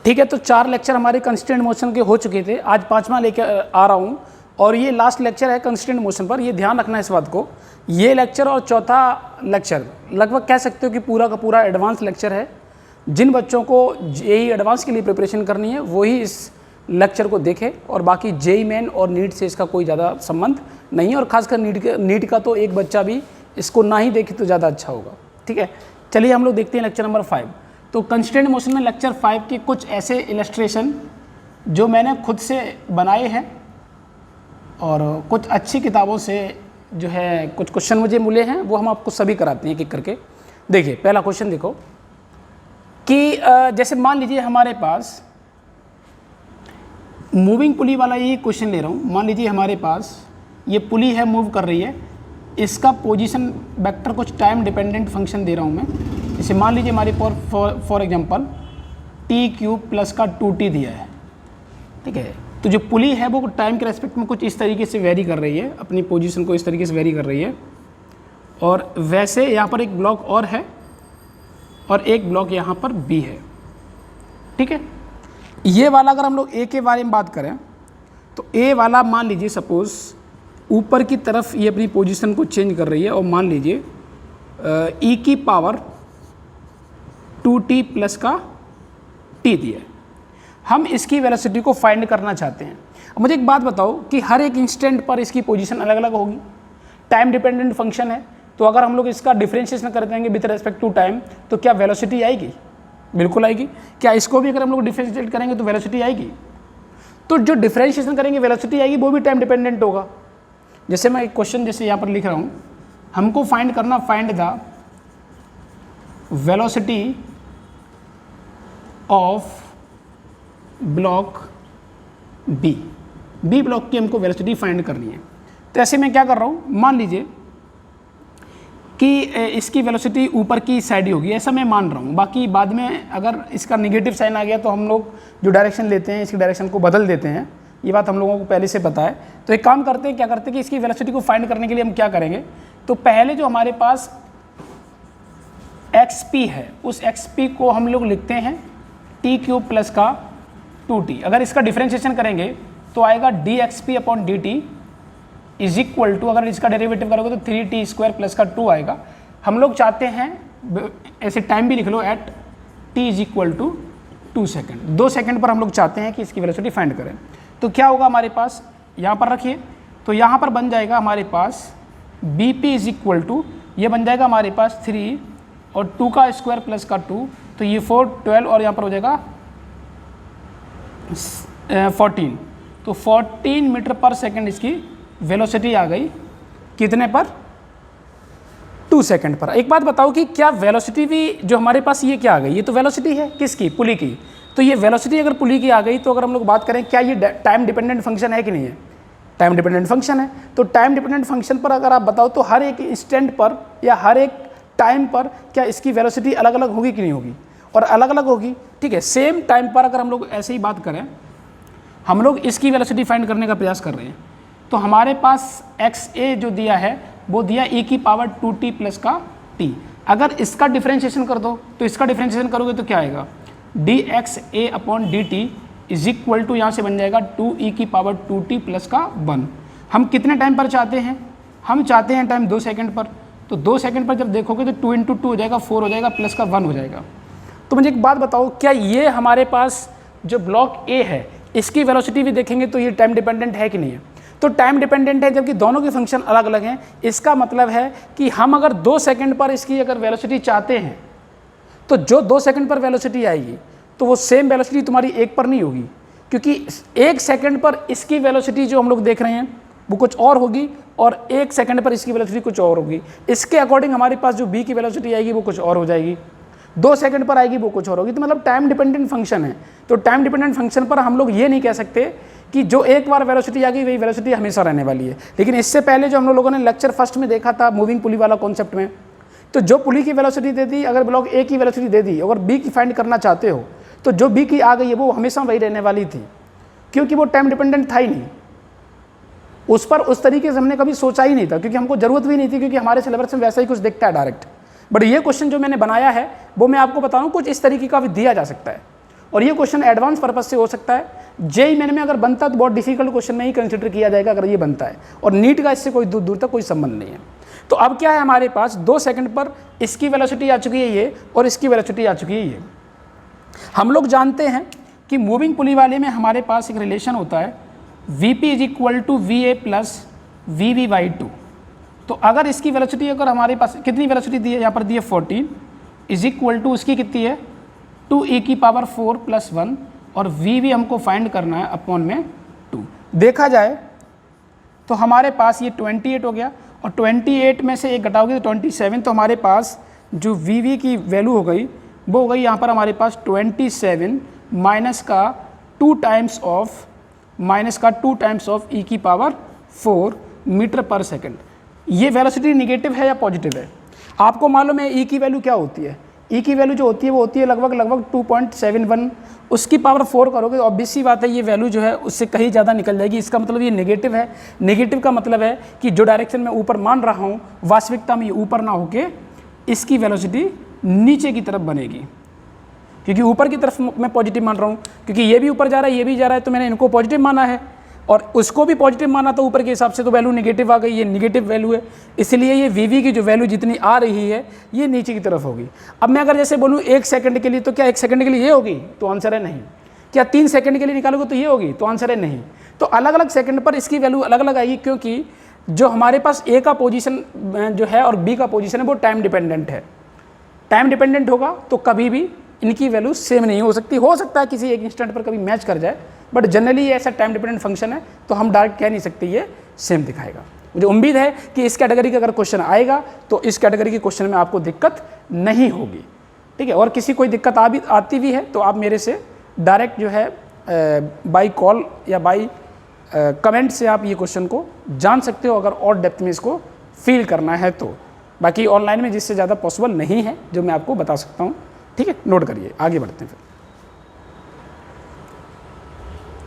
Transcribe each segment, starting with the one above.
ठीक है, तो 4 लेक्चर हमारे कंस्टेंट मोशन के हो चुके थे, आज 5वां लेकर आ रहा हूँ और ये लास्ट लेक्चर है कंस्टेंट मोशन पर। ये ध्यान रखना है इस बात को, ये लेक्चर और चौथा लेक्चर लगभग कह सकते हो कि पूरा का पूरा एडवांस लेक्चर है। जिन बच्चों को जेईई एडवांस के लिए प्रिपरेशन करनी है वही इस लेक्चर को देखें, और बाकी जेईई मेन और नीट से इसका कोई ज़्यादा संबंध नहीं है, और खासकर नीट का तो एक बच्चा भी इसको ना ही देखे तो ज़्यादा अच्छा होगा। ठीक है, चलिए हम लोग देखते हैं लेक्चर नंबर 5। तो कंस्टेंट मोशन में लेक्चर 5 के कुछ ऐसे इलस्ट्रेशन जो मैंने खुद से बनाए हैं और कुछ अच्छी किताबों से जो है कुछ क्वेश्चन मुझे मिले हैं, वो हम आपको सभी कराते हैं एक एक करके। देखिए पहला क्वेश्चन देखो कि जैसे मान लीजिए हमारे पास मूविंग पुली वाला ये क्वेश्चन ले रहा हूँ। मान लीजिए हमारे पास ये पुली है, मूव कर रही है, इसका पोजीशन वेक्टर कुछ टाइम डिपेंडेंट फंक्शन दे रहा हूँ मैं। जैसे मान लीजिए हमारे फॉर एग्जांपल t³ प्लस का 2t दिया है। ठीक है, तो जो पुली है वो टाइम के रेस्पेक्ट में कुछ इस तरीके से वेरी कर रही है, अपनी पोजीशन को इस तरीके से वेरी कर रही है। और वैसे यहाँ पर एक ब्लॉक और है और एक ब्लॉक यहाँ पर B है। ठीक है, ये वाला अगर हम लोग A के बारे में बात करें तो A वाला मान लीजिए सपोज़ ऊपर की तरफ ये अपनी पोजीशन को चेंज कर रही है, और मान लीजिए e की पावर 2t प्लस का t दिया है। हम इसकी वेलोसिटी को फाइंड करना चाहते हैं। अब मुझे एक बात बताओ कि हर एक इंस्टेंट पर इसकी पोजीशन अलग अलग होगी, टाइम डिपेंडेंट फंक्शन है, तो अगर हम लोग इसका डिफरेंशिएशन कर देंगे विद रेस्पेक्ट टू टाइम तो क्या वेलोसिटी आएगी? बिल्कुल आएगी। क्या इसको भी अगर हम लोग डिफरेंशिएट करेंगे तो वेलोसिटी आएगी? तो जो डिफरेंशिएशन करेंगे वेलोसिटी आएगी, वो भी टाइम डिपेंडेंट होगा। जैसे मैं एक क्वेश्चन जैसे यहाँ पर लिख रहा हूँ, हमको फाइंड करना, find the velocity of block b block की हमको वेलोसिटी फाइंड करनी है। तो ऐसे मैं क्या कर रहा हूँ, मान लीजिए कि इसकी वेलोसिटी ऊपर की साइड ही होगी, ऐसा मैं मान रहा हूँ। बाकी बाद में अगर इसका नेगेटिव साइन आ गया तो हम लोग जो डायरेक्शन लेते हैं इसकी डायरेक्शन को बदल देते हैं, ये बात हम लोगों को पहले से पता है। तो एक काम करते हैं, क्या करते हैं कि इसकी वेलोसिटी को फाइंड करने के लिए हम क्या करेंगे, तो पहले जो हमारे पास xp है उस xp को हम लोग लिखते हैं t³ प्लस का 2t। अगर इसका डिफरेंशिएशन करेंगे तो आएगा dxp/dt इज इक्वल टू, अगर इसका डेरिवेटिव करोगे तो 3t² प्लस का 2 आएगा। हम लोग चाहते हैं, ऐसे टाइम भी लिख लो, at t is equal to 2 second, 2 second पर हम लोग चाहते हैं कि इसकी वेलोसिटी फाइंड करें। तो क्या होगा हमारे पास, यहाँ पर रखिए, तो यहाँ पर बन जाएगा हमारे पास bp इज इक्वल टू, ये बन जाएगा हमारे पास 3 और 2 का स्क्वायर प्लस का 2, तो ये 4 12 और यहाँ पर हो जाएगा 14। तो 14 मीटर पर सेकेंड इसकी वेलोसिटी आ गई, कितने पर? 2 सेकेंड पर। एक बात बताओ कि क्या वेलोसिटी भी जो हमारे पास ये क्या आ गई, ये तो वेलोसिटी है किसकी? पुली की। तो ये वेलोसिटी अगर पुली की आ गई तो अगर हम लोग बात करें क्या ये टाइम डिपेंडेंट फंक्शन है कि नहीं है? टाइम डिपेंडेंट फंक्शन है। तो टाइम डिपेंडेंट फंक्शन पर अगर आप बताओ तो हर एक इंस्टेंट पर या हर एक टाइम पर क्या इसकी वेलोसिटी अलग अलग होगी कि नहीं होगी? और अलग अलग होगी। ठीक है, सेम टाइम पर अगर हम लोग ऐसे ही बात करें, हम लोग इसकी वेलोसिटी फाइंड करने का प्रयास कर रहे हैं, तो हमारे पास xa जो दिया है वो दिया e की पावर 2t प्लस का t। अगर इसका डिफरेंशिएशन कर दो तो इसका डिफरेंशिएशन करोगे तो क्या आएगा, dxa/dt इज इक्वल टू, यहाँ से बन जाएगा 2e की पावर 2t प्लस का 1। हम कितने टाइम पर चाहते हैं? हम चाहते हैं टाइम 2 सेकेंड पर। तो 2 सेकेंड पर जब देखोगे तो 2 × 2 हो जाएगा, 4 हो जाएगा, प्लस का 1 हो जाएगा। तो मुझे एक बात बताओ, क्या ये हमारे पास जो ब्लॉक A है इसकी वेलोसिटी भी देखेंगे तो ये टाइम डिपेंडेंट है कि नहीं है? तो टाइम डिपेंडेंट है, जबकि दोनों के फंक्शन अलग अलग हैं। इसका मतलब है कि हम अगर 2 सेकंड पर इसकी अगर वेलोसिटी चाहते हैं तो जो 2 सेकंड पर वेलोसिटी आएगी तो वो सेम वेलोसिटी तुम्हारी 1 पर नहीं होगी, क्योंकि 1 सेकंड पर इसकी वेलोसिटी जो हम लोग देख रहे हैं वो कुछ और होगी और 1 सेकंड पर इसकी वेलोसिटी कुछ और होगी। इसके अकॉर्डिंग हमारे पास जो B की वेलोसिटी आएगी वो कुछ और हो जाएगी, 2 सेकंड पर आएगी वो कुछ और होगी। तो मतलब टाइम डिपेंडेंट फंक्शन है। तो टाइम डिपेंडेंट फंक्शन पर हम लोग ये नहीं कह सकते कि जो एक बार वेलोसिटी आ गई वही वेलोसिटी हमेशा रहने वाली है। लेकिन इससे पहले जो हम लोगों ने लेक्चर फर्स्ट में देखा था मूविंग पुली वाला कॉन्सेप्ट में, तो जो पुली की वेलोसिटी दे दी, अगर ब्लॉक A की वेलोसिटी दे दी, अगर B की फाइंड करना चाहते हो तो जो B की आ गई है वो हमेशा वही रहने वाली थी, क्योंकि वो टाइम डिपेंडेंट था ही नहीं। उस पर उस तरीके से हमने कभी सोचा ही नहीं था, क्योंकि हमको जरूरत भी नहीं थी, क्योंकि हमारे सिलेबस में वैसा ही कुछ दिखता है डायरेक्ट। बट ये क्वेश्चन जो मैंने बनाया है वो मैं आपको बता रहा हूँ कुछ इस तरीके का भी दिया जा सकता है। और ये क्वेश्चन एडवांस पर्पज से हो सकता है, जेईई मेन में अगर बनता है तो बहुत डिफिकल्ट क्वेश्चन में ही कंसिडर किया जाएगा अगर ये बनता है, और नीट का इससे कोई दूर दूर तक कोई संबंध नहीं है। तो अब क्या है, हमारे पास 2 सेकंड पर इसकी वेलोसिटी आ चुकी है ये, और इसकी वेलोसिटी आ चुकी है ये। हम लोग जानते हैं कि मूविंग पुली वाले में हमारे पास एक रिलेशन होता है Vp is equal to VA plus VV/2। तो अगर इसकी वेलोसिटी अगर हमारे पास कितनी वेलोसिटी दी है, यहाँ पर दी है 14 इज इक्वल टू उसकी कितनी है 2e⁴ + 1, और VV हमको फाइंड करना है अपॉन में 2। देखा जाए तो हमारे पास ये 28 हो गया, और 28 में से एक घटाओगे तो 27, तो हमारे पास जो VV की वैल्यू हो गई वो हो गई यहाँ पर हमारे पास 27 माइनस का 2 टाइम्स ऑफ e⁴ मीटर पर सेकंड। ये वेलोसिटी निगेटिव है या पॉजिटिव है? आपको मालूम है ई की वैल्यू क्या होती है? ई की वैल्यू जो होती है वो होती है लगभग 2.71, उसकी पावर 4 करोगे तो ऑब्वियस सी बात है ये वैल्यू जो है उससे कहीं ज़्यादा निकल जाएगी। इसका मतलब ये नेगेटिव है। नेगेटिव का मतलब है कि जो डायरेक्शन मैं ऊपर मान रहा हूँ वास्तविकता में ये ऊपर ना होके इसकी वेलोसिटी नीचे की तरफ बनेगी, क्योंकि ऊपर की तरफ मैं पॉजिटिव मान रहा हूँ, क्योंकि ये भी ऊपर जा रहा है ये भी जा रहा है, तो मैंने इनको पॉजिटिव माना है और उसको भी पॉजिटिव माना था ऊपर के हिसाब से, तो वैल्यू नेगेटिव आ गई, ये नेगेटिव वैल्यू है। इसलिए ये VV की जो वैल्यू जितनी आ रही है ये नीचे की तरफ होगी। अब मैं अगर जैसे बोलूँ 1 सेकंड के लिए, तो क्या 1 सेकंड के लिए ये होगी? तो आंसर है नहीं। क्या 3 सेकंड के लिए निकालोगे तो ये होगी? तो आंसर है नहीं। तो अलग अलग सेकंड पर इसकी वैल्यू अलग अलग आएगी, क्योंकि जो हमारे पास A का पोजीशन जो है और B का पोजीशन है वो टाइम डिपेंडेंट है। टाइम डिपेंडेंट होगा तो कभी भी इनकी वैल्यू सेम नहीं हो सकती। हो सकता है किसी एक इंस्टेंट पर कभी मैच कर जाए, बट जनरली ये ऐसा टाइम डिपेंडेंट फंक्शन है, तो हम डायरेक्ट कह नहीं सकते ये सेम दिखाएगा। मुझे उम्मीद है कि इस कैटेगरी का अगर क्वेश्चन आएगा तो इस कैटेगरी के क्वेश्चन में आपको दिक्कत नहीं होगी, ठीक है। और किसी कोई दिक्कत आती भी है तो आप मेरे से डायरेक्ट जो है बाई कॉल या बाई कमेंट से आप ये क्वेश्चन को जान सकते हो, अगर और डेप्थ में इसको फील करना है तो। बाकी ऑनलाइन में जिससे ज़्यादा पॉसिबल नहीं है जो मैं आपको बता सकता हूँ, ठीक है। नोट करिए, आगे बढ़ते हैं फिर,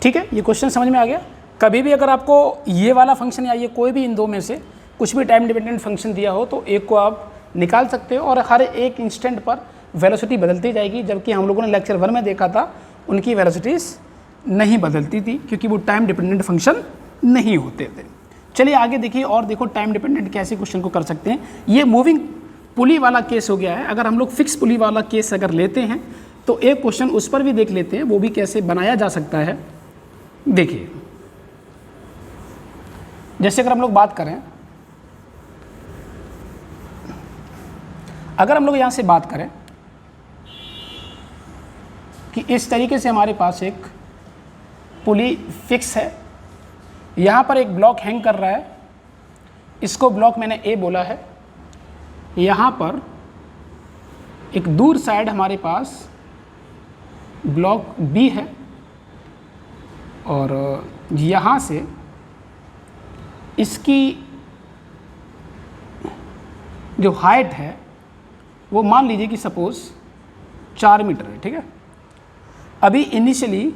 ठीक है। ये क्वेश्चन समझ में आ गया? कभी भी अगर आपको ये वाला फंक्शन या ये कोई भी इन दो में से कुछ भी टाइम डिपेंडेंट फंक्शन दिया हो तो एक को आप निकाल सकते हो, और हर एक इंस्टेंट पर वेलोसिटी बदलती जाएगी, जबकि हम लोगों ने लेक्चर 1 में देखा था उनकी वेलोसिटीज़ नहीं बदलती थी क्योंकि वो टाइम डिपेंडेंट फंक्शन नहीं होते थे। चलिए आगे देखिए, और देखो टाइम डिपेंडेंट कैसे क्वेश्चन को कर सकते हैं। ये मूविंग पुली वाला केस हो गया है। अगर हम लोग फिक्स पुली वाला केस अगर लेते हैं तो एक क्वेश्चन उस पर भी देख लेते हैं, वो भी कैसे बनाया जा सकता है। देखिए, जैसे अगर हम लोग बात करें, अगर हम लोग यहाँ से बात करें कि इस तरीके से हमारे पास एक पुली फिक्स है, यहाँ पर एक ब्लॉक हैंग कर रहा है, इसको ब्लॉक मैंने A बोला है। यहाँ पर एक दूर साइड हमारे पास ब्लॉक B है, और यहाँ से इसकी जो हाइट है वो मान लीजिए कि सपोज 4 मीटर है, ठीक है। अभी इनिशियली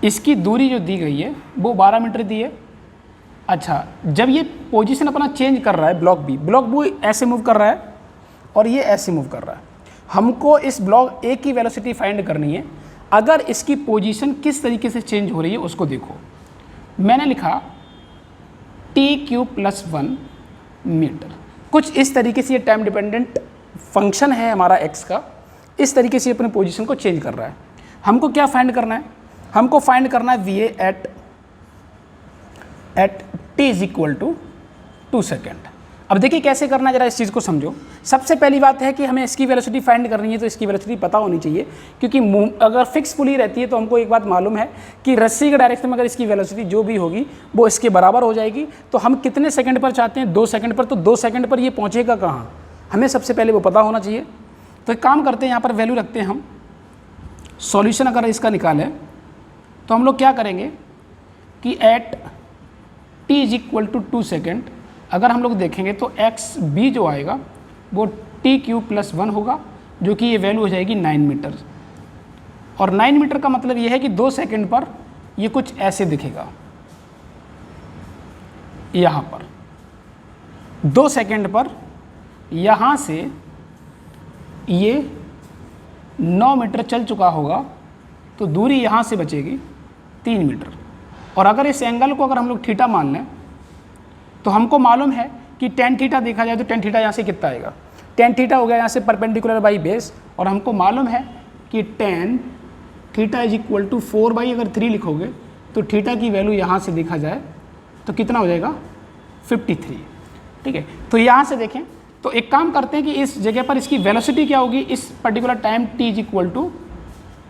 इसकी दूरी जो दी गई है वो 12 मीटर दी है। अच्छा, जब ये पोजीशन अपना चेंज कर रहा है ब्लॉक बी ऐसे मूव कर रहा है और ये ऐसे मूव कर रहा है, हमको इस ब्लॉक A की वेलोसिटी फाइंड करनी है। अगर इसकी पोजीशन किस तरीके से चेंज हो रही है उसको देखो। मैंने लिखा t³ + 1 मीटर। कुछ इस तरीके से ये टाइम डिपेंडेंट फंक्शन है हमारा x का, इस तरीके से अपने पोजीशन को चेंज कर रहा है। हमको क्या फाइंड करना है? हमको फाइंड करना है VA एट t = 2 सेकेंड। अब देखिए कैसे करना है, जरा इस चीज़ को समझो। सबसे पहली बात है कि हमें इसकी वेलोसिटी फाइंड करनी है, तो इसकी वेलोसिटी पता होनी चाहिए, क्योंकि अगर फिक्स पुली रहती है तो हमको एक बात मालूम है कि रस्सी के डायरेक्शन में अगर इसकी वेलोसिटी जो भी होगी वो इसके बराबर हो जाएगी। तो हम कितने सेकंड पर चाहते हैं? 2 सेकंड पर। तो 2 सेकंड पर ये पहुँचेगा कहाँ, हमें सबसे पहले वो पता होना चाहिए। तो एक काम करते हैं, यहाँ पर वैल्यू रखते हैं हम। सॉल्यूशन अगर इसका निकालें तो हम लोग क्या करेंगे कि एट t = 2 सेकेंड अगर हम लोग देखेंगे तो XB जो आएगा वो t³ + 1 होगा, जो कि ये वैल्यू हो जाएगी 9 मीटर। और 9 मीटर का मतलब ये है कि 2 सेकेंड पर ये कुछ ऐसे दिखेगा। यहाँ पर 2 सेकेंड पर यहाँ से ये 9 मीटर चल चुका होगा तो दूरी यहाँ से बचेगी 3 मीटर। और अगर इस एंगल को अगर हम लोग थीटा मान लें तो हमको मालूम है कि टेन थीटा देखा जाए तो टेन थीटा यहाँ से कितना आएगा, टेन थीटा हो गया यहाँ से परपेंडिकुलर बाई बेस, और हमको मालूम है कि tan theta is equal to 4 अगर 3 लिखोगे तो थीटा की वैल्यू यहाँ से देखा जाए तो कितना हो जाएगा 53। ठीक है, तो यहाँ से देखें तो एक काम करते हैं कि इस जगह पर इसकी वेलोसिटी क्या होगी इस particular time t is equal to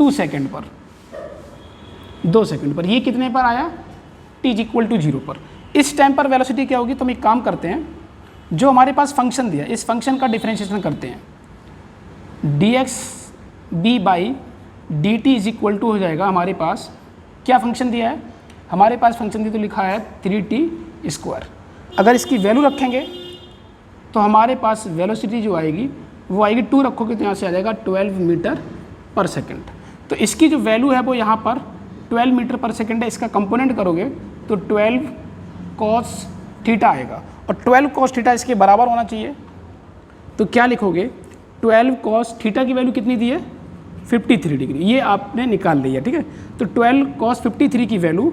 2 second पर, 2 सेकेंड पर, ये कितने पर आया t इज इक्वल टू 0 पर। इस टाइम पर वेलोसिटी क्या होगी, तो हम एक काम करते हैं, जो हमारे पास फंक्शन दिया इस फंक्शन का डिफरेंशिएशन करते हैं, dx b by d t is equal to हो जाएगा हमारे पास क्या फंक्शन दिया है, हमारे पास फंक्शन दिया तो लिखा है 3t²। अगर इसकी वैल्यू रखेंगे तो हमारे पास वेलोसिटी जो आएगी वो आएगी 2 रखोगे तो यहाँ से आ जाएगा 12 मीटर पर सेकेंड। तो इसकी जो वैल्यू है वो यहाँ पर 12 मीटर पर सेकेंड है, इसका कंपोनेंट करोगे तो 12 cos थीटा आएगा, और 12 cos थीटा इसके बराबर होना चाहिए। तो क्या लिखोगे, 12 cos थीटा की वैल्यू कितनी दी है 53 डिग्री, ये आपने निकाल लिया। ठीक है, तो 12 cos 53 की वैल्यू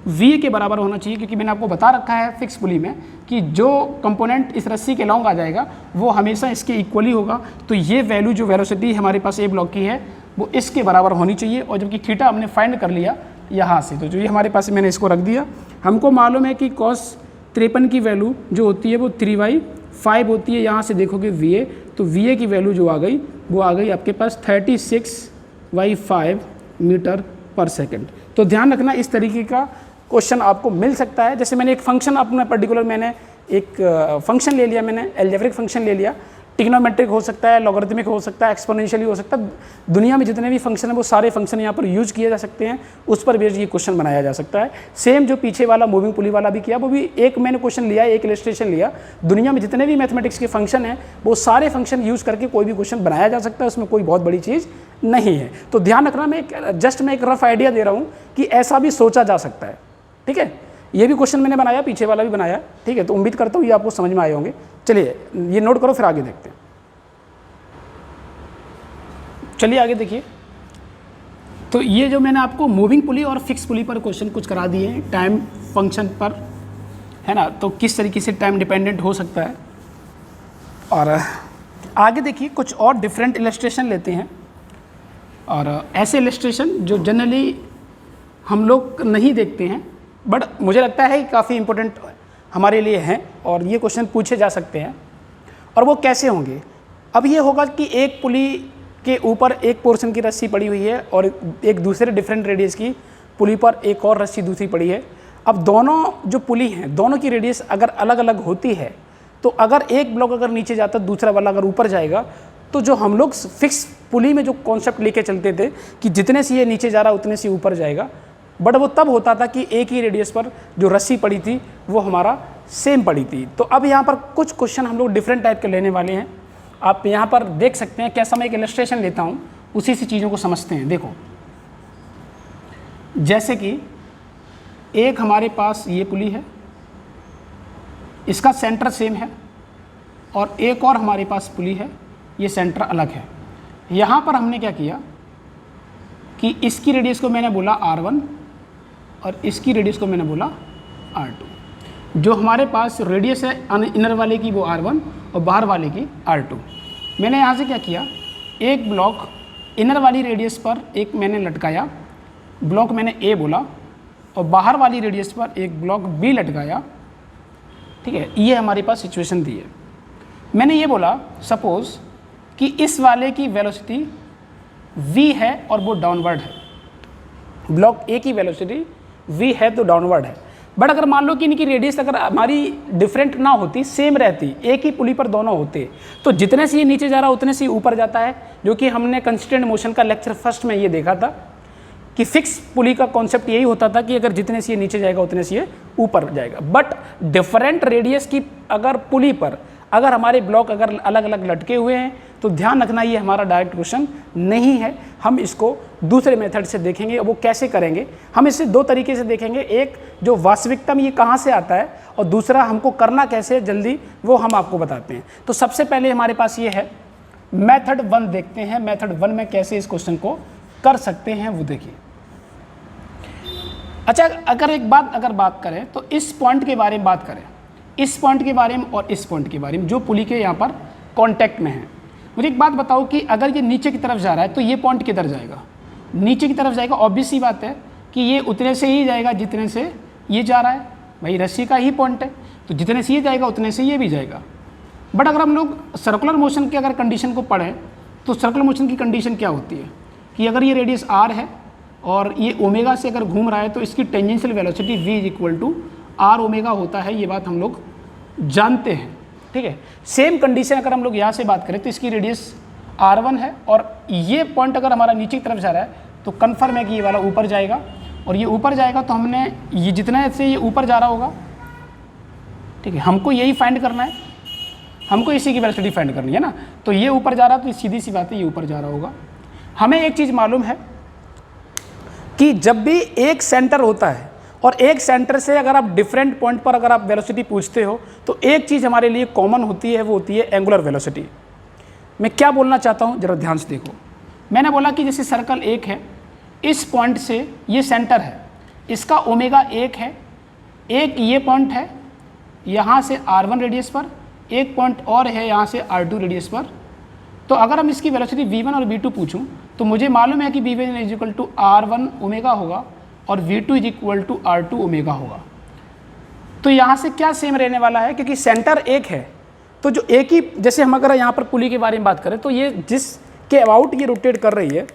v के बराबर होना चाहिए, क्योंकि मैंने आपको बता रखा है फिक्स पुली में कि जो कंपोनेंट इस रस्सी के लॉन्ग आ जाएगा वो हमेशा इसके इक्वली होगा। तो ये वैल्यू जो वेलोसिटी हमारे पास ए ब्लॉक की है वो इसके बराबर होनी चाहिए, और जबकि थीटा हमने फाइंड कर लिया यहाँ से, तो जो ये हमारे पास मैंने इसको रख दिया। हमको मालूम है कि cos 53 की वैल्यू जो होती है वो 3/5 होती है, यहाँ से देखोगे VA, तो VA की वैल्यू जो आ गई वो आ गई आपके पास 36/5 मीटर पर सेकेंड। तो ध्यान रखना इस तरीके का क्वेश्चन आपको मिल सकता है। जैसे मैंने एक फंक्शन अपना पर्टिकुलर मैंने एक फंक्शन ले लिया, मैंने एल्जेब्रिक फंक्शन ले लिया, ट्रिग्नोमेट्रिक हो सकता है, लॉगरिथमिक हो सकता है, एक्सपोनेंशियली हो सकता है, दुनिया में जितने भी फंक्शन है वो सारे फंक्शन यहाँ पर यूज किए जा सकते हैं, उस पर बेस्ड ये क्वेश्चन बनाया जा सकता है। सेम जो पीछे वाला मूविंग पुली वाला भी किया, वो भी एक मैंने क्वेश्चन लिया, एक इलस्ट्रेशन लिया, दुनिया में जितने भी मैथमेटिक्स के फंक्शन हैं वो सारे फंक्शन यूज करके कोई भी क्वेश्चन बनाया जा सकता है, उसमें कोई बहुत बड़ी चीज़ नहीं है। तो ध्यान रखना, मैं एक रफ आइडिया दे रहा हूँ कि ऐसा भी सोचा जा सकता है। ठीक है, ये भी क्वेश्चन मैंने बनाया, पीछे वाला भी बनाया। ठीक है, तो उम्मीद करता हूँ ये आपको समझ में आए होंगे। चलिए ये नोट करो, फिर आगे देखते हैं। चलिए आगे देखिए, तो ये जो मैंने आपको मूविंग पुली और फिक्स पुली पर क्वेश्चन कुछ करा दिए हैं टाइम फंक्शन पर, है ना, तो किस तरीके से टाइम डिपेंडेंट हो सकता है। और आगे देखिए कुछ और डिफरेंट इलस्ट्रेशन लेते हैं, और ऐसे इलस्ट्रेशन जो जनरली हम लोग नहीं देखते हैं, बट मुझे लगता है कि काफ़ी इम्पोर्टेंट हमारे लिए हैं और ये क्वेश्चन पूछे जा सकते हैं। और वो कैसे होंगे, अब ये होगा कि एक पुली के ऊपर एक पोर्शन की रस्सी पड़ी हुई है और एक दूसरे डिफरेंट रेडियस की पुली पर एक और रस्सी दूसरी पड़ी है। अब दोनों जो पुली हैं दोनों की रेडियस अगर अलग अलग होती है, तो अगर एक ब्लॉक अगर नीचे जाता है दूसरा वाला अगर ऊपर जाएगा, तो जो हम लोग फिक्स पुली में जो कॉन्सेप्ट लेके चलते थे कि जितने से ये नीचे जा रहा उतने से ऊपर जाएगा, बट वो तब होता था कि एक ही रेडियस पर जो रस्सी पड़ी थी वो हमारा सेम पड़ी थी। तो अब यहाँ पर कुछ क्वेश्चन हम लोग डिफरेंट टाइप के लेने वाले हैं। आप यहाँ पर देख सकते हैं, कैसा मैं एक इलस्ट्रेशन लेता हूँ उसी से चीज़ों को समझते हैं। देखो, जैसे कि एक हमारे पास ये पुली है, इसका सेंटर सेम है, और एक और हमारे पास पुली है, ये सेंटर अलग है। यहाँ पर हमने क्या किया कि इसकी रेडियस को मैंने बोला R1 और इसकी रेडियस को मैंने बोला R2। जो हमारे पास रेडियस है इनर वाले की वो R1 और बाहर वाले की R2। मैंने यहाँ से क्या किया, एक ब्लॉक इनर वाली रेडियस पर एक मैंने लटकाया, ब्लॉक मैंने A बोला, और बाहर वाली रेडियस पर एक ब्लॉक B लटकाया। ठीक है, ये हमारे पास सिचुएशन दी है। मैंने ये बोला सपोज़ कि इस वाले की वेलोसिटी v है और वो डाउनवर्ड है, ब्लॉक A की वेलोसिटी v है तो डाउनवर्ड है। बट अगर मान लो कि इनकी रेडियस अगर हमारी डिफरेंट ना होती, सेम रहती, एक ही पुली पर दोनों होते, तो जितने से ये नीचे जा रहा उतने से ऊपर जाता है, जो कि हमने कंस्टेंट मोशन का लेक्चर फर्स्ट में ये देखा था कि फिक्स पुली का कॉन्सेप्ट यही होता था कि अगर जितने से ये नीचे जाएगा उतने से ये ऊपर जाएगा। बट डिफरेंट रेडियस की अगर पुली पर अगर हमारे ब्लॉक अगर अलग अलग लटके हुए हैं, तो ध्यान रखना ये हमारा डायरेक्ट क्वेश्चन नहीं है, हम इसको दूसरे मेथड से देखेंगे। वो कैसे करेंगे, हम इसे दो तरीके से देखेंगे, एक जो वास्तविकता में ये कहाँ से आता है और दूसरा हमको करना कैसे है जल्दी, वो हम आपको बताते हैं। तो सबसे पहले हमारे पास ये है मेथड 1 देखते हैं, मेथड 1 में कैसे इस क्वेश्चन को कर सकते हैं वो देखिए। अच्छा, अगर बात करें तो इस पॉइंट के बारे में बात करें, इस पॉइंट के बारे में और इस पॉइंट के बारे में जो पुली के यहाँ पर कांटेक्ट में है। मुझे एक बात बताओ कि अगर ये नीचे की तरफ जा रहा है तो ये पॉइंट किधर जाएगा? नीचे की तरफ जाएगा। ऑब्वियस सी बात है कि ये उतने से ही जाएगा जितने से ये जा रहा है, भाई रस्सी का ही पॉइंट है, तो जितने से ये जाएगा उतने से ये भी जाएगा। बट अगर हम लोग सर्कुलर मोशन की अगर कंडीशन को पढ़ें तो सर्कुलर मोशन की कंडीशन क्या होती है कि अगर ये रेडियस r है और ये ओमेगा से अगर घूम रहा है तो इसकी tangential velocity v equal to r omega होता है, ये बात हम लोग जानते हैं, ठीक है। सेम कंडीशन अगर हम लोग यहाँ से बात करें तो इसकी रेडियस r1 है और ये पॉइंट अगर हमारा नीचे की तरफ जा रहा है तो कन्फर्म है कि ये वाला ऊपर जाएगा, और ये ऊपर जाएगा तो हमने ये जितना से ये ऊपर जा रहा होगा, ठीक है, हमको यही फाइंड करना है, हमको इसी की वेलोसिटी फाइंड करनी है ना। तो ये ऊपर जा रहा तो सीधी सी बात है ये ऊपर जा रहा होगा। हमें एक चीज़ मालूम है कि जब भी एक सेंटर होता है और एक सेंटर से अगर आप डिफरेंट पॉइंट पर अगर आप वेलोसिटी पूछते हो तो एक चीज़ हमारे लिए कॉमन होती है, वो होती है एंगुलर वेलोसिटी। मैं क्या बोलना चाहता हूँ ज़रा ध्यान से देखो। मैंने बोला कि जैसे सर्कल एक है, इस पॉइंट से ये सेंटर है, इसका ओमेगा 1 है, एक ये पॉइंट है यहाँ से r1 रेडियस पर, एक पॉइंट और है यहाँ से r2 रेडियस पर। तो अगर हम इसकी वेलोसिटी v1 और v2 पूछूं तो मुझे मालूम है कि v1 is equal to r1 omega होगा और v2 is equal to r2 omega होगा। तो यहाँ से क्या सेम रहने वाला है, क्योंकि सेंटर एक है तो जो एक ही, जैसे हम अगर यहाँ पर पुली के बारे में बात करें तो ये जिसके अबाउट ये रोटेट कर रही है,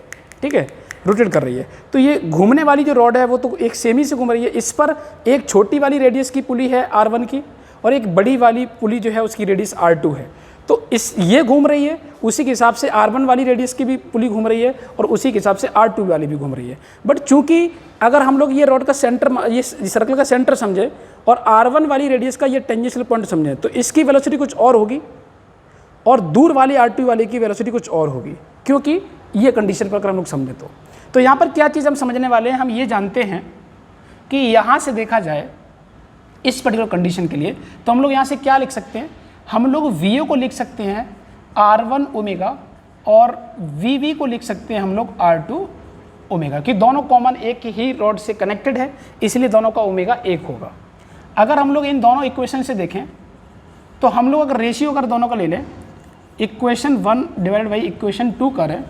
ठीक है, रोटेट कर रही है, तो ये घूमने वाली जो रॉड है वो तो एक सेमी से घूम रही है। इस पर एक छोटी वाली रेडियस की पुली है r1 की और एक बड़ी वाली पुली जो है उसकी रेडियस r2 है। तो ये घूम रही है, उसी के हिसाब से r1 वाली रेडियस की भी पुली घूम रही है और उसी के हिसाब से r2 वाली भी घूम रही है। बट चूंकि अगर हम लोग ये रॉड का सेंटर, ये सर्कल का सेंटर समझे और r1 वाली रेडियस का ये टेंजेंशियल पॉइंट समझे तो इसकी वेलोसिटी कुछ और होगी और दूर वाली r2 वाले की वेलोसिटी कुछ और होगी, क्योंकि ये कंडीशन पर अगर हम लोग समझे तो यहाँ पर क्या चीज़ हम समझने वाले हैं, हम ये जानते हैं कि यहाँ से देखा जाए इस पर्टिकुलर कंडीशन के लिए तो हम लोग यहाँ से क्या लिख सकते हैं, हम लोग VO को लिख सकते हैं r1 ओमेगा और VV को लिख सकते हैं हम लोग r2 ओमेगा, कि दोनों कॉमन एक ही रॉड से कनेक्टेड है इसलिए दोनों का ओमेगा 1 होगा। अगर हम लोग इन दोनों इक्वेशन से देखें तो हम लोग अगर रेशियो अगर दोनों का ले लें, इक्वेशन 1 डिवाइडेड बाई इक्वेशन 2 करें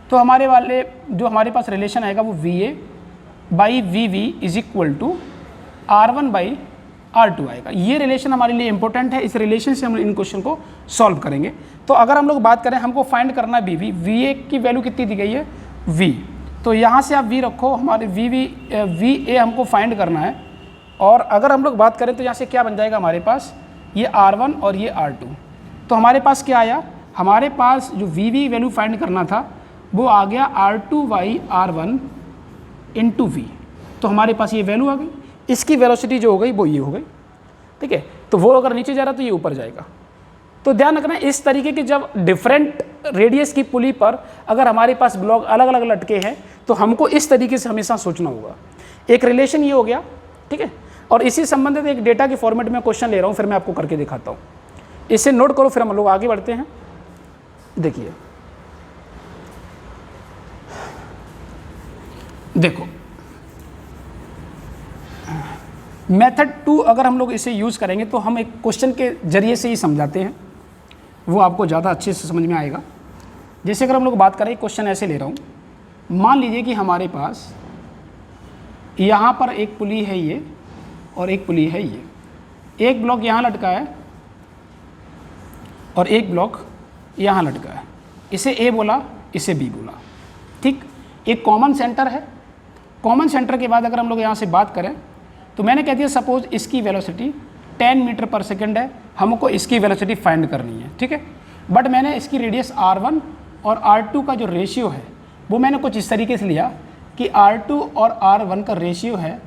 तो हमारे वाले जो हमारे पास रिलेशन आएगा वो VA by VV is equal to R1 by R2 आएगा। ये रिलेशन हमारे लिए इंपॉर्टेंट है, इस रिलेशन से हम इन क्वेश्चन को सॉल्व करेंगे। तो अगर हम लोग बात करें, हमको फाइंड करना है BV, VA की वैल्यू कितनी दी गई है V, तो यहाँ से आप V रखो, हमारे VA हमको फाइंड करना है। और अगर हम लोग बात करें तो यहाँ से क्या बन जाएगा हमारे पास, ये R1 और ये R2, तो हमारे पास क्या आया, हमारे पास जो VV वैल्यू फाइंड करना था वो आ गया R2 by R1 into V, तो हमारे पास ये वैल्यू आ गई। इसकी वेलोसिटी जो हो गई वो ये हो गई, ठीक है। तो वो अगर नीचे जा रहा तो ये ऊपर जाएगा। तो ध्यान रखना इस तरीके के जब डिफरेंट रेडियस की पुली पर अगर हमारे पास ब्लॉक अलग अलग लटके हैं तो हमको इस तरीके से हमेशा सोचना होगा। एक रिलेशन ये हो गया, ठीक है, और इसी संबंधित एक डेटा के फॉर्मेट में क्वेश्चन ले रहा हूँ, फिर मैं आपको करके दिखाता हूँ। इसे नोट करो, फिर हम लोग आगे बढ़ते हैं। देखिए, देखो मेथड 2 अगर हम लोग इसे यूज़ करेंगे तो हम एक क्वेश्चन के जरिए से ही समझाते हैं, वो आपको ज़्यादा अच्छे से समझ में आएगा। जैसे अगर हम लोग बात करें, क्वेश्चन ऐसे ले रहा हूँ, मान लीजिए कि हमारे पास यहाँ पर एक पुली है ये और एक पुली है ये, एक ब्लॉक यहाँ लटका है और एक ब्लॉक यहाँ लटका है, इसे A बोला, इसे B बोला, ठीक। एक कॉमन सेंटर है, कॉमन सेंटर के बाद अगर हम लोग यहाँ से बात करें तो मैंने कह दिया सपोज इसकी वेलोसिटी 10 मीटर पर सेकंड है, हमको इसकी वेलोसिटी फाइंड करनी है, ठीक है। बट मैंने इसकी रेडियस R1 और R2 का जो रेशियो है वो मैंने कुछ इस तरीके से लिया कि R2 और R1 का रेशियो है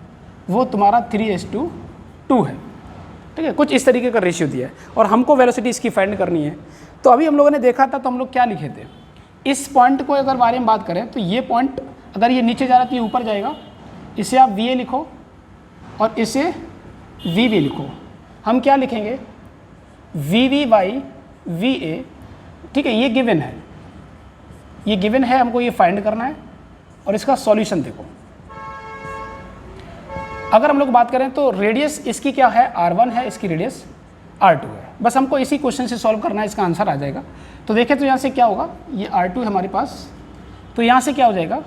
वो तुम्हारा 3:2 है, ठीक है, कुछ इस तरीके का रेशियो दिया है और हमको वेलोसिटी इसकी फाइंड करनी है। तो अभी हम लोगों ने देखा था तो हम लोग क्या लिखे थे, इस पॉइंट को अगर बारे में बात करें तो ये पॉइंट अगर ये नीचे जा रहा है तो ये ऊपर जाएगा, इसे आप VA लिखो और इसे VV लिखो। हम क्या लिखेंगे, VV बाई VA ठीक है, ये गिवन है, ये गिवन है, हमको ये फाइंड करना है और इसका सॉल्यूशन देखो। अगर हम लोग बात करें तो रेडियस इसकी क्या है, r1 है, इसकी रेडियस r2 है। बस हमको इसी क्वेश्चन से सॉल्व करना है, इसका आंसर आ जाएगा। तो देखें तो यहाँ से क्या होगा, ये r2 है हमारे पास, तो यहाँ से क्या हो जाएगा,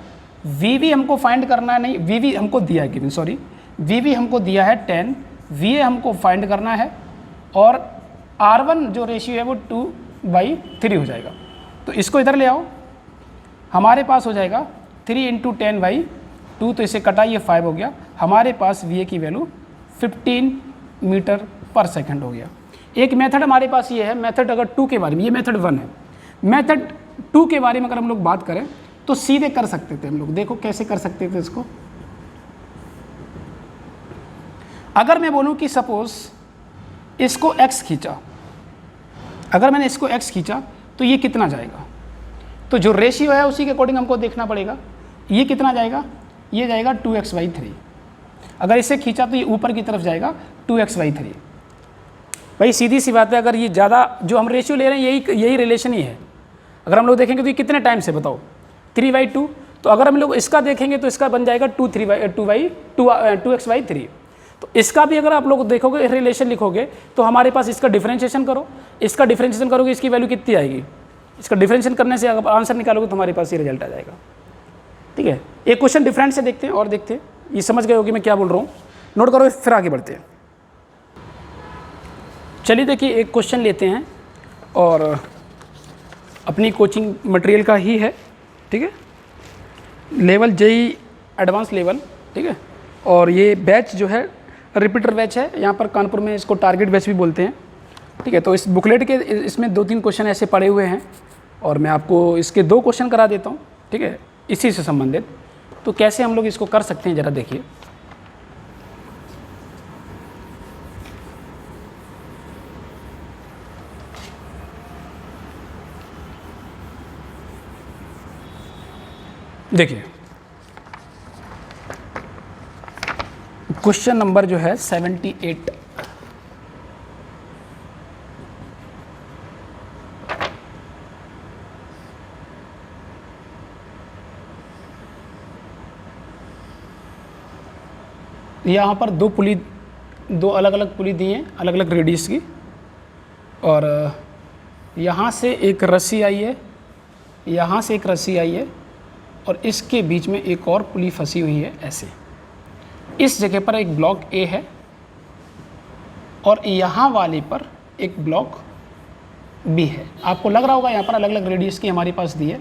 वी हमको फाइंड करना है, नहीं वी हमको दिया है गिवन, सॉरी वी हमको दिया है 10, वी हमको फाइंड करना है और r1 जो रेशियो है वो 2/3 हो जाएगा। तो इसको इधर ले आओ, हमारे पास हो जाएगा 3 × 10/2, तो इसे कटा, ये 5 हो गया। हमारे पास वी की वैल्यू 15 मीटर पर सेकंड हो गया। एक मेथड हमारे पास ये है, मेथड अगर 2 के बारे में, ये मेथड 1 है, मेथड 2 के बारे में अगर हम लोग बात करें तो सीधे कर सकते थे हम लोग। देखो कैसे कर सकते थे इसको। अगर मैं बोलूं कि सपोज इसको x खींचा, अगर मैंने इसको x खींचा तो ये कितना जाएगा, तो जो रेशियो है उसी के अकॉर्डिंग हमको देखना पड़ेगा। ये कितना जाएगा, ये जाएगा 2x/3। अगर इसे खींचा तो ये ऊपर की तरफ जाएगा 2x/3। भाई सीधी सी बात है, अगर ये ज़्यादा जो हम रेशियो ले रहे हैं यही रिलेशन ही है। अगर हम लोग देखेंगे तो ये कितने टाइम से बताओ, 3/2। तो अगर हम लोग इसका देखेंगे तो इसका बन जाएगा 2x/3। तो इसका भी अगर आप लोग देखोगे रिलेशन लिखोगे तो हमारे पास इसका डिफरेंशिएशन करो, इसका डिफरेंशिएशन करोगे, इसकी वैल्यू कितनी आएगी, इसका डिफरेंशिएशन करने से अगर आंसर निकालोगे तो हमारे पास ये रिजल्ट आ जाएगा। ठीक है, एक क्वेश्चन डिफरेंट से देखते हैं और देखते हैं, ये समझ गए होगी मैं क्या बोल रहा हूँ, नोट करो फिर आगे बढ़ते हैं। चलिए देखिए एक क्वेश्चन लेते हैं और अपनी कोचिंग मटेरियल का ही है, ठीक है, लेवल जेई एडवांस लेवल, ठीक है, और ये बैच जो है रिपीटर बैच है, यहाँ पर कानपुर में इसको टारगेट बैच भी बोलते हैं। ठीक है, तो इस बुकलेट के इसमें 2-3 क्वेश्चन ऐसे पड़े हुए हैं और मैं आपको इसके 2 क्वेश्चन करा देता हूँ, ठीक है, इसी से संबंधित। तो कैसे हम लोग इसको कर सकते हैं ज़रा देखिए। देखिए क्वेश्चन नंबर जो है 78, यहाँ पर दो अलग अलग पुली दी हैं, अलग अलग रेडियस की, और यहाँ से एक रस्सी आई है, यहाँ से एक रस्सी आई है और इसके बीच में एक और पुली फंसी हुई है ऐसे। इस जगह पर एक ब्लॉक ए है और यहाँ वाले पर एक ब्लॉक बी है। आपको लग रहा होगा यहाँ पर अलग अलग रेडियस की हमारे पास दी है।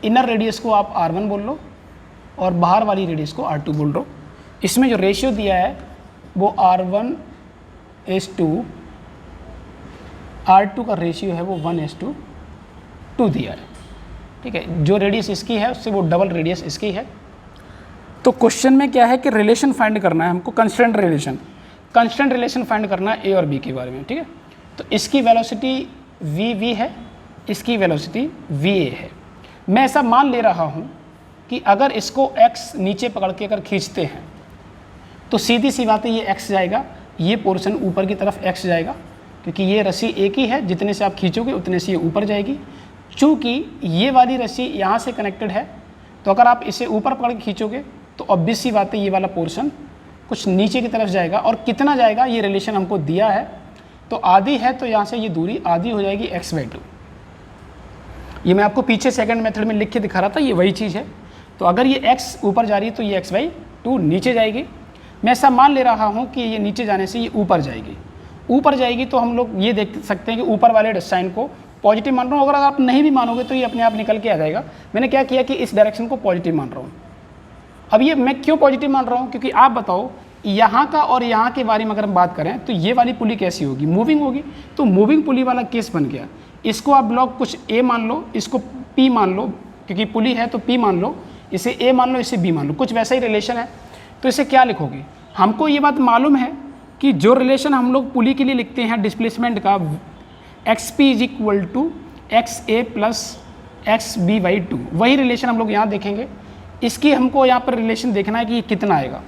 इनर रेडियस को आप R1 बोल लो और बाहर वाली रेडियस को R2 बोल लो। इसमें जो रेशियो दिया है वो R1:2, R2 का रेशियो है वो 1:2 दिया है। ठीक है, जो रेडियस इसकी है उससे वो डबल रेडियस इसकी है। तो क्वेश्चन में क्या है कि रिलेशन फाइंड करना है हमको, कंस्टेंट रिलेशन फाइंड करना है ए और बी के बारे में। ठीक है, तो इसकी वेलोसिटी v है, इसकी वेलोसिटी va है। मैं ऐसा मान ले रहा हूँ कि अगर इसको x नीचे पकड़ के अगर खींचते हैं तो सीधी सी बात है ये x जाएगा, ये पोर्शन ऊपर की तरफ x जाएगा, क्योंकि ये रस्सी एक ही है, जितने से आप खींचोगे उतने से ये ऊपर जाएगी। चूँकि ये वाली रस्सी यहाँ से कनेक्टेड है तो अगर आप इसे ऊपर पकड़ के खींचोगे तो ऑब्वियस सी बात है ये वाला पोर्शन कुछ नीचे की तरफ जाएगा। और कितना जाएगा ये रिलेशन हमको दिया है, तो आधी है तो यहाँ से ये दूरी आधी हो जाएगी x/2। ये मैं आपको पीछे सेकंड मेथड में लिख के दिखा रहा था, ये वही चीज़ है। तो अगर ये x ऊपर जा रही है तो ये x/2 नीचे जाएगी। मैं ऐसा मान ले रहा हूँ कि ये नीचे जाने से ये ऊपर जाएगी। तो हम लोग ये देख सकते हैं कि ऊपर वाले साइन को पॉजिटिव मान रहा हूँ। अगर आप नहीं भी मानोगे तो ये अपने आप निकल के आ जाएगा। मैंने क्या किया कि इस डायरेक्शन को पॉजिटिव मान रहा हूँ। अब ये मैं क्यों पॉजिटिव मान रहा हूँ, क्योंकि आप बताओ यहाँ का और यहाँ के बारे में अगर हम बात करें तो ये वाली पुली कैसी होगी, मूविंग होगी। तो मूविंग पुली वाला केस बन गया। इसको आप ब्लॉक कुछ ए मान लो, इसको पी मान लो, क्योंकि पुली है तो पी मान लो, इसे ए मान लो, इसे बी मान लो, कुछ वैसा ही रिलेशन है। तो इसे क्या लिखोगे, हमको ये बात मालूम है कि जो रिलेशन हम लोग पुली के लिए लिखते हैं डिस्प्लेसमेंट का, xp = xa + xb/2, वही रिलेशन हम लोग यहाँ देखेंगे। इसकी हमको यहाँ पर रिलेशन देखना है कि ये कितना आएगा।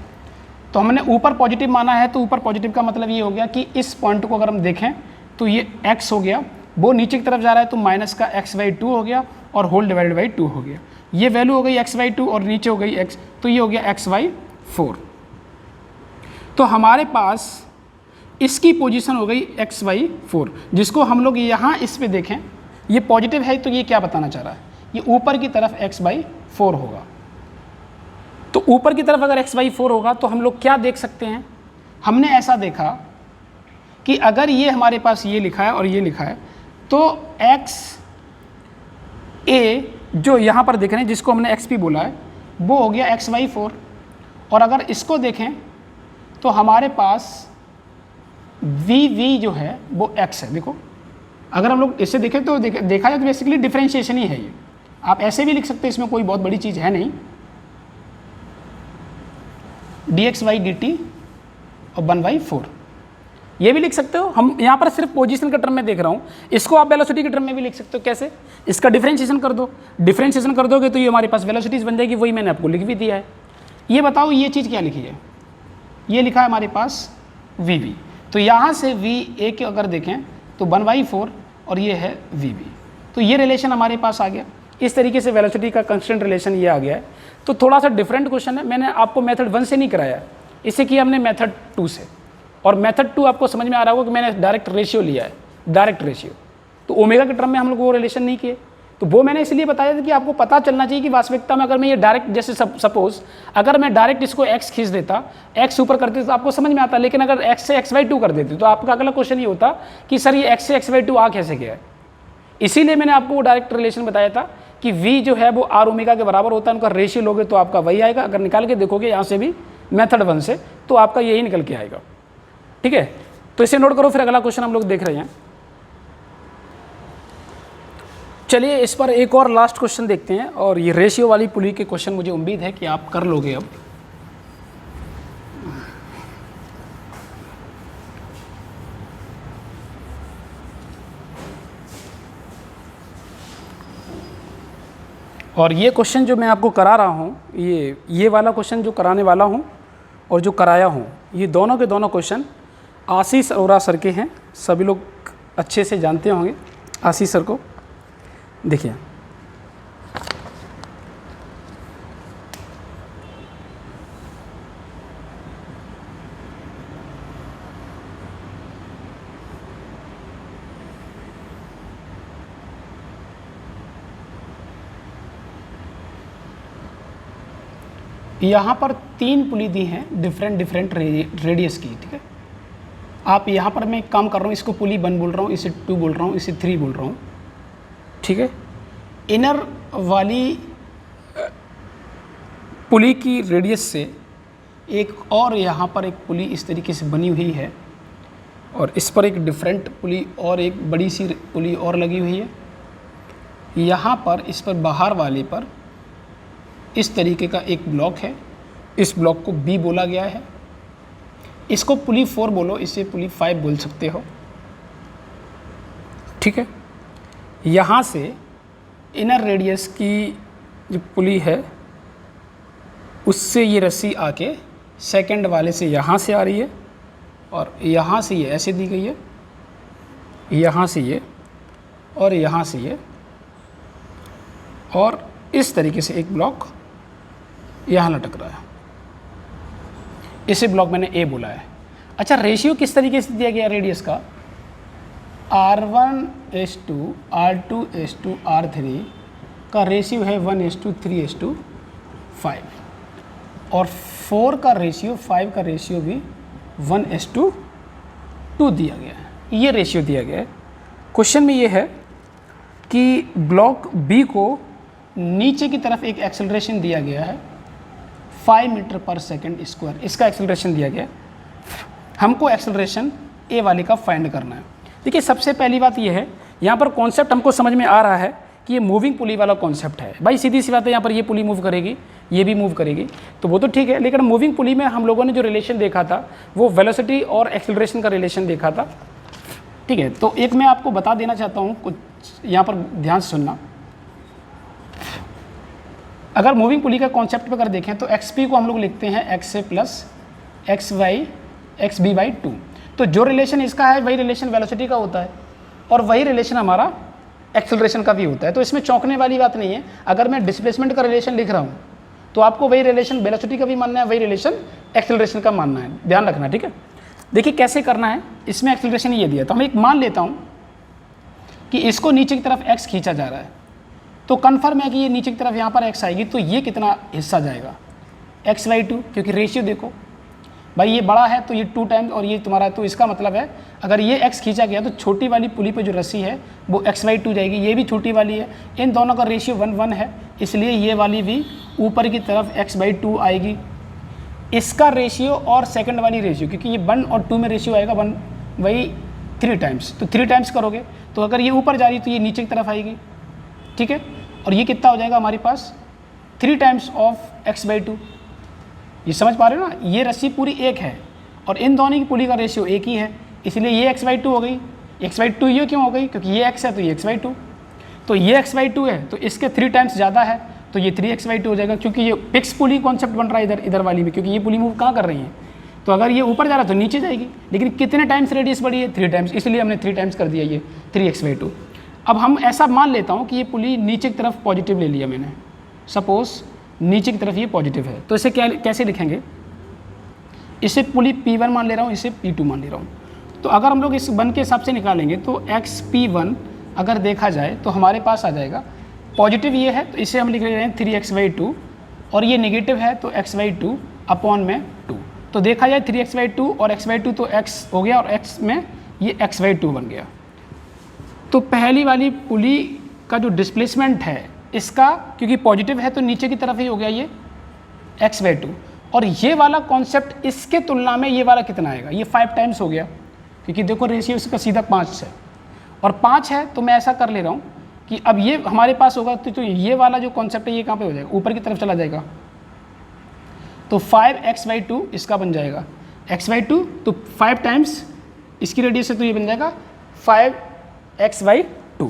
तो हमने ऊपर पॉजिटिव माना है, तो ऊपर पॉजिटिव का मतलब ये हो गया कि इस पॉइंट को अगर हम देखें तो ये x हो गया, वो नीचे की तरफ जा रहा है तो माइनस का x/2 हो गया और होल डिवाइडेड बाई 2 हो गया। ये वैल्यू हो गई x/2 और नीचे हो गई x, तो ये हो गया x/4। तो हमारे पास इसकी पोजीशन हो गई x/4, जिसको हम लोग यहाँ इस पे देखें, ये पॉजिटिव है तो ये क्या बताना चाह रहा है, ये ऊपर की तरफ x/4 होगा। तो ऊपर की तरफ अगर x/4 होगा तो हम लोग क्या देख सकते हैं, हमने ऐसा देखा कि अगर ये हमारे पास ये लिखा है और ये लिखा है तो x(a) जो यहाँ पर देख रहे हैं जिसको हमने xp बोला है वो हो गया x/4। और अगर इसको देखें तो हमारे पास v जो है वो x है। देखो अगर हम लोग इसे देखें तो देखा जाए तो बेसिकली डिफरेंशिएशन ही है ये, आप ऐसे भी लिख सकते हैं, इसमें कोई बहुत बड़ी चीज़ है नहीं, dx/dt और 1/4 ये भी लिख सकते हो। हम यहाँ पर सिर्फ पोजीशन के टर्म में देख रहा हूँ, इसको आप वेलोसिटी के टर्म में भी लिख सकते हो। कैसे, इसका डिफरेंशिएशन कर दो, डिफरेंशिएशन कर दोगे तो ये हमारे पास वेलोसिटीज बन जाएगी, वही मैंने आपको लिख भी दिया है। ये बताओ ये चीज़ क्या लिखी है, ये लिखा है हमारे पास vv, तो यहाँ से va के अगर देखें तो 1/4 और ये है vb, तो ये रिलेशन हमारे पास आ गया। इस तरीके से वेलोसिटी का कंस्टेंट रिलेशन ये आ गया है। तो थोड़ा सा डिफरेंट क्वेश्चन है, मैंने आपको मेथड 1 से नहीं कराया, इसे किया हमने मेथड 2 से। और मेथड 2 आपको समझ में आ रहा होगा कि मैंने डायरेक्ट रेशियो लिया है, डायरेक्ट रेशियो। तो ओमेगा के टर्म में हम लोग वो रिलेशन नहीं किए, तो वो मैंने इसलिए बताया था कि आपको पता चलना चाहिए कि वास्तविकता में अगर मैं ये डायरेक्ट, जैसे सपोज अगर मैं डायरेक्ट इसको x खींच देता, x ऊपर करते तो आपको समझ में आता, लेकिन अगर x से x/2 कर देते तो आपका अगला क्वेश्चन ये होता कि सर ये x से x/2 आ कैसे गया है। इसीलिए मैंने आपको वो डायरेक्ट रिलेशन बताया था कि v जो है वो r ओमेगा के बराबर होता है, उनका रेशियो लोगे तो आपका वही आएगा। अगर निकाल के देखोगे यहाँ से भी मेथड 1 से तो आपका यही निकल के आएगा। ठीक है, तो इसे नोट करो, फिर अगला क्वेश्चन हम लोग देख रहे हैं। चलिए इस पर एक और लास्ट क्वेश्चन देखते हैं, और ये रेशियो वाली पुली के क्वेश्चन मुझे उम्मीद है कि आप कर लोगे अब। और ये क्वेश्चन जो मैं आपको करा रहा हूँ, ये वाला क्वेश्चन जो कराने वाला हूँ और जो कराया हूँ, ये दोनों के दोनों क्वेश्चन आशीष अरोड़ा सर के हैं। सभी लोग अच्छे से जानते होंगे आशीष सर को। देखिए यहाँ पर 3 पुली दी हैं डिफरेंट रेडियस की। ठीक है, आप यहाँ पर मैं एक काम कर रहा हूँ, इसको पुली 1 बोल रहा हूँ, इसे 2 बोल रहा हूँ, इसे 3 बोल रहा हूँ। ठीक है, इनर वाली पुली की रेडियस से एक और यहाँ पर एक पुली इस तरीके से बनी हुई है, और इस पर एक डिफरेंट पुली और एक बड़ी सी पुली और लगी हुई है। यहाँ पर इस पर बाहर वाले पर इस तरीके का एक ब्लॉक है, इस ब्लॉक को B बोला गया है। इसको पुली 4 बोलो, इसे पुली 5 बोल सकते हो। ठीक है, यहाँ से इनर रेडियस की जो पुली है उससे ये रस्सी आके सेकंड वाले से यहाँ से आ रही है, और यहाँ से ये ऐसे दी गई है, यहाँ से ये और यहाँ से ये, और इस तरीके से एक ब्लॉक यहाँ लटक रहा है। इसे ब्लॉक मैंने A बोला है। अच्छा, रेशियो किस तरीके से दिया गया रेडियस का, R1:2 R2:2 R3 का रेशियो है 1:3:5, और 4 का रेशियो 5 का रेशियो भी 1:2 दिया गया है। ये रेशियो दिया गया है। क्वेश्चन में ये है कि ब्लॉक B को नीचे की तरफ एक एक्सेलरेशन दिया गया है 5 मीटर पर सेकंड स्क्वायर, इसका एक्सेलरेशन दिया गया है। हमको एक्सेलरेशन A वाले का फाइंड करना है। देखिए सबसे पहली बात ये है, यहाँ पर कॉन्सेप्ट हमको समझ में आ रहा है कि ये मूविंग पुली वाला कॉन्सेप्ट है। भाई सीधी सी बात है, यहाँ पर ये पुली मूव करेगी, ये भी मूव करेगी, तो वो तो ठीक है, लेकिन मूविंग पुली में हम लोगों ने जो रिलेशन देखा था वो वेलोसिटी और एक्सेलरेशन का रिलेशन देखा था। ठीक है, तो एक मैं आपको बता देना चाहता हूँ, कुछ यहाँ पर ध्यान से सुनना। अगर मूविंग पुली का कॉन्सेप्ट पर अगर देखें तो XP को हम लोग लिखते हैं XA प्लस XB/2, तो जो रिलेशन इसका है वही रिलेशन वेलोसिटी का होता है। और वही रिलेशन हमारा एक्सेलरेशन का भी होता है। तो इसमें चौंकने वाली बात नहीं है। अगर मैं डिस्प्लेसमेंट का रिलेशन लिख रहा हूँ तो आपको वही रिलेशन वेलोसिटी का भी मानना है, वही रिलेशन एक्सेलरेशन का मानना है, ध्यान रखना, ठीक है। देखिए कैसे करना है, इसमें एक्सेलरेशन ये दिया, तो हम एक मान लेता हूँ कि इसको नीचे की तरफ x खींचा जा रहा है, तो कन्फर्म है कि ये नीचे की तरफ यहाँ पर x आएगी, तो ये कितना हिस्सा जाएगा, x/2, क्योंकि रेशियो देखो भाई ये बड़ा है तो ये 2 टाइम्स और ये तुम्हारा, तो इसका मतलब है अगर ये x खींचा गया तो छोटी वाली पुली पे जो रस्सी है वो x/2 जाएगी, ये भी छोटी वाली है, इन दोनों का रेशियो 1:1 है, इसलिए ये वाली भी ऊपर की तरफ x/2 आएगी। इसका रेशियो और सेकंड वाली रेशियो, क्योंकि ये 1 और 2 में रेशियो आएगा 1 वही 3 टाइम्स, तो 3 टाइम्स करोगे तो अगर ये ऊपर जा रही तो ये नीचे की तरफ आएगी, ठीक है। और ये कितना हो जाएगा हमारे पास 3 टाइम्स ऑफ x/2। ये समझ पा रहे हो ना, ये रस्सी पूरी एक है और इन दोनों की पुली का रेशियो एक ही है, इसलिए ये x/2 हो गई। x/2 ये क्यों हो गई, क्योंकि ये x है तो ये x/2, तो ये x/2 है तो इसके 3 टाइम्स ज़्यादा है तो ये 3x/2 हो जाएगा, क्योंकि ये फिक्स पुली कॉन्सेप्ट बन रहा है इधर वाली में, क्योंकि ये पुली मूव कहाँ कर रही है, तो अगर ये ऊपर जा रहा है तो नीचे जाएगी, लेकिन कितने टाइम्स रेडियस बढ़ी है, 3 टाइम्स, इसलिए हमने 3 टाइम्स कर दिया ये 3x/2। अब हम ऐसा मान लेता हूँ कि ये पुली नीचे की तरफ पॉजिटिव ले लिया मैंने, सपोज नीचे की तरफ ये पॉजिटिव है, तो इसे कैसे लिखेंगे, इसे पुली P1 मान ले रहा हूँ, इसे P2 मान ले रहा हूँ। तो अगर हम लोग इस 1 के हिसाब से निकालेंगे तो xp1 अगर देखा जाए तो हमारे पास आ जाएगा, पॉजिटिव ये है तो इसे हम लिख रहे हैं 3x/2 और ये नेगेटिव है तो x/2 अपॉन में 2, तो देखा जाए 3x/2 और x/2 तो x हो गया और x में ये x/2 बन गया। तो पहली वाली पुली का जो डिस्प्लेसमेंट है इसका, क्योंकि पॉजिटिव है तो नीचे की तरफ ही हो गया ये x/2, और ये वाला कॉन्सेप्ट इसके तुलना में ये वाला कितना आएगा, ये 5 टाइम्स हो गया, क्योंकि देखो रेशियो इसका सीधा 5 है और 5 है, तो मैं ऐसा कर ले रहा हूँ कि अब ये हमारे पास होगा तो ये वाला जो कॉन्सेप्ट है ये कहाँ पे हो जाएगा, ऊपर की तरफ चला जाएगा, तो 5x/2 इसका बन जाएगा x/2, तो 5 टाइम्स इसकी रेडियस है तो ये बन जाएगा 5x/2,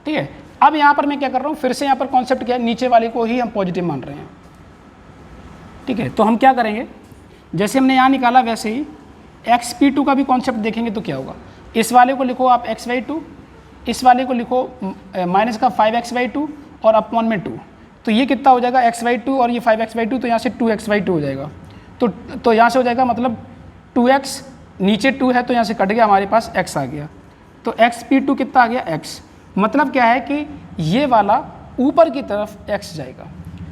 ठीक है। अब यहाँ पर मैं क्या कर रहा हूँ, फिर से यहाँ पर कॉन्सेप्ट क्या है, नीचे वाले को ही हम पॉजिटिव मान रहे हैं, ठीक है। तो हम क्या करेंगे, जैसे हमने यहाँ निकाला वैसे ही xp2 का भी कॉन्सेप्ट देखेंगे तो क्या होगा, इस वाले को लिखो आप x/2, इस वाले को लिखो माइनस का 5x/2 और अपॉन में 2, तो ये कितना हो जाएगा x/2 और ये 5x/2, तो यहाँ से 2x/2 हो जाएगा, तो यहाँ से हो जाएगा मतलब 2x, नीचे 2 है तो यहाँ से कट गया, हमारे पास x आ गया, तो xp2 कितना आ गया x, मतलब क्या है कि ये वाला ऊपर की तरफ x जाएगा।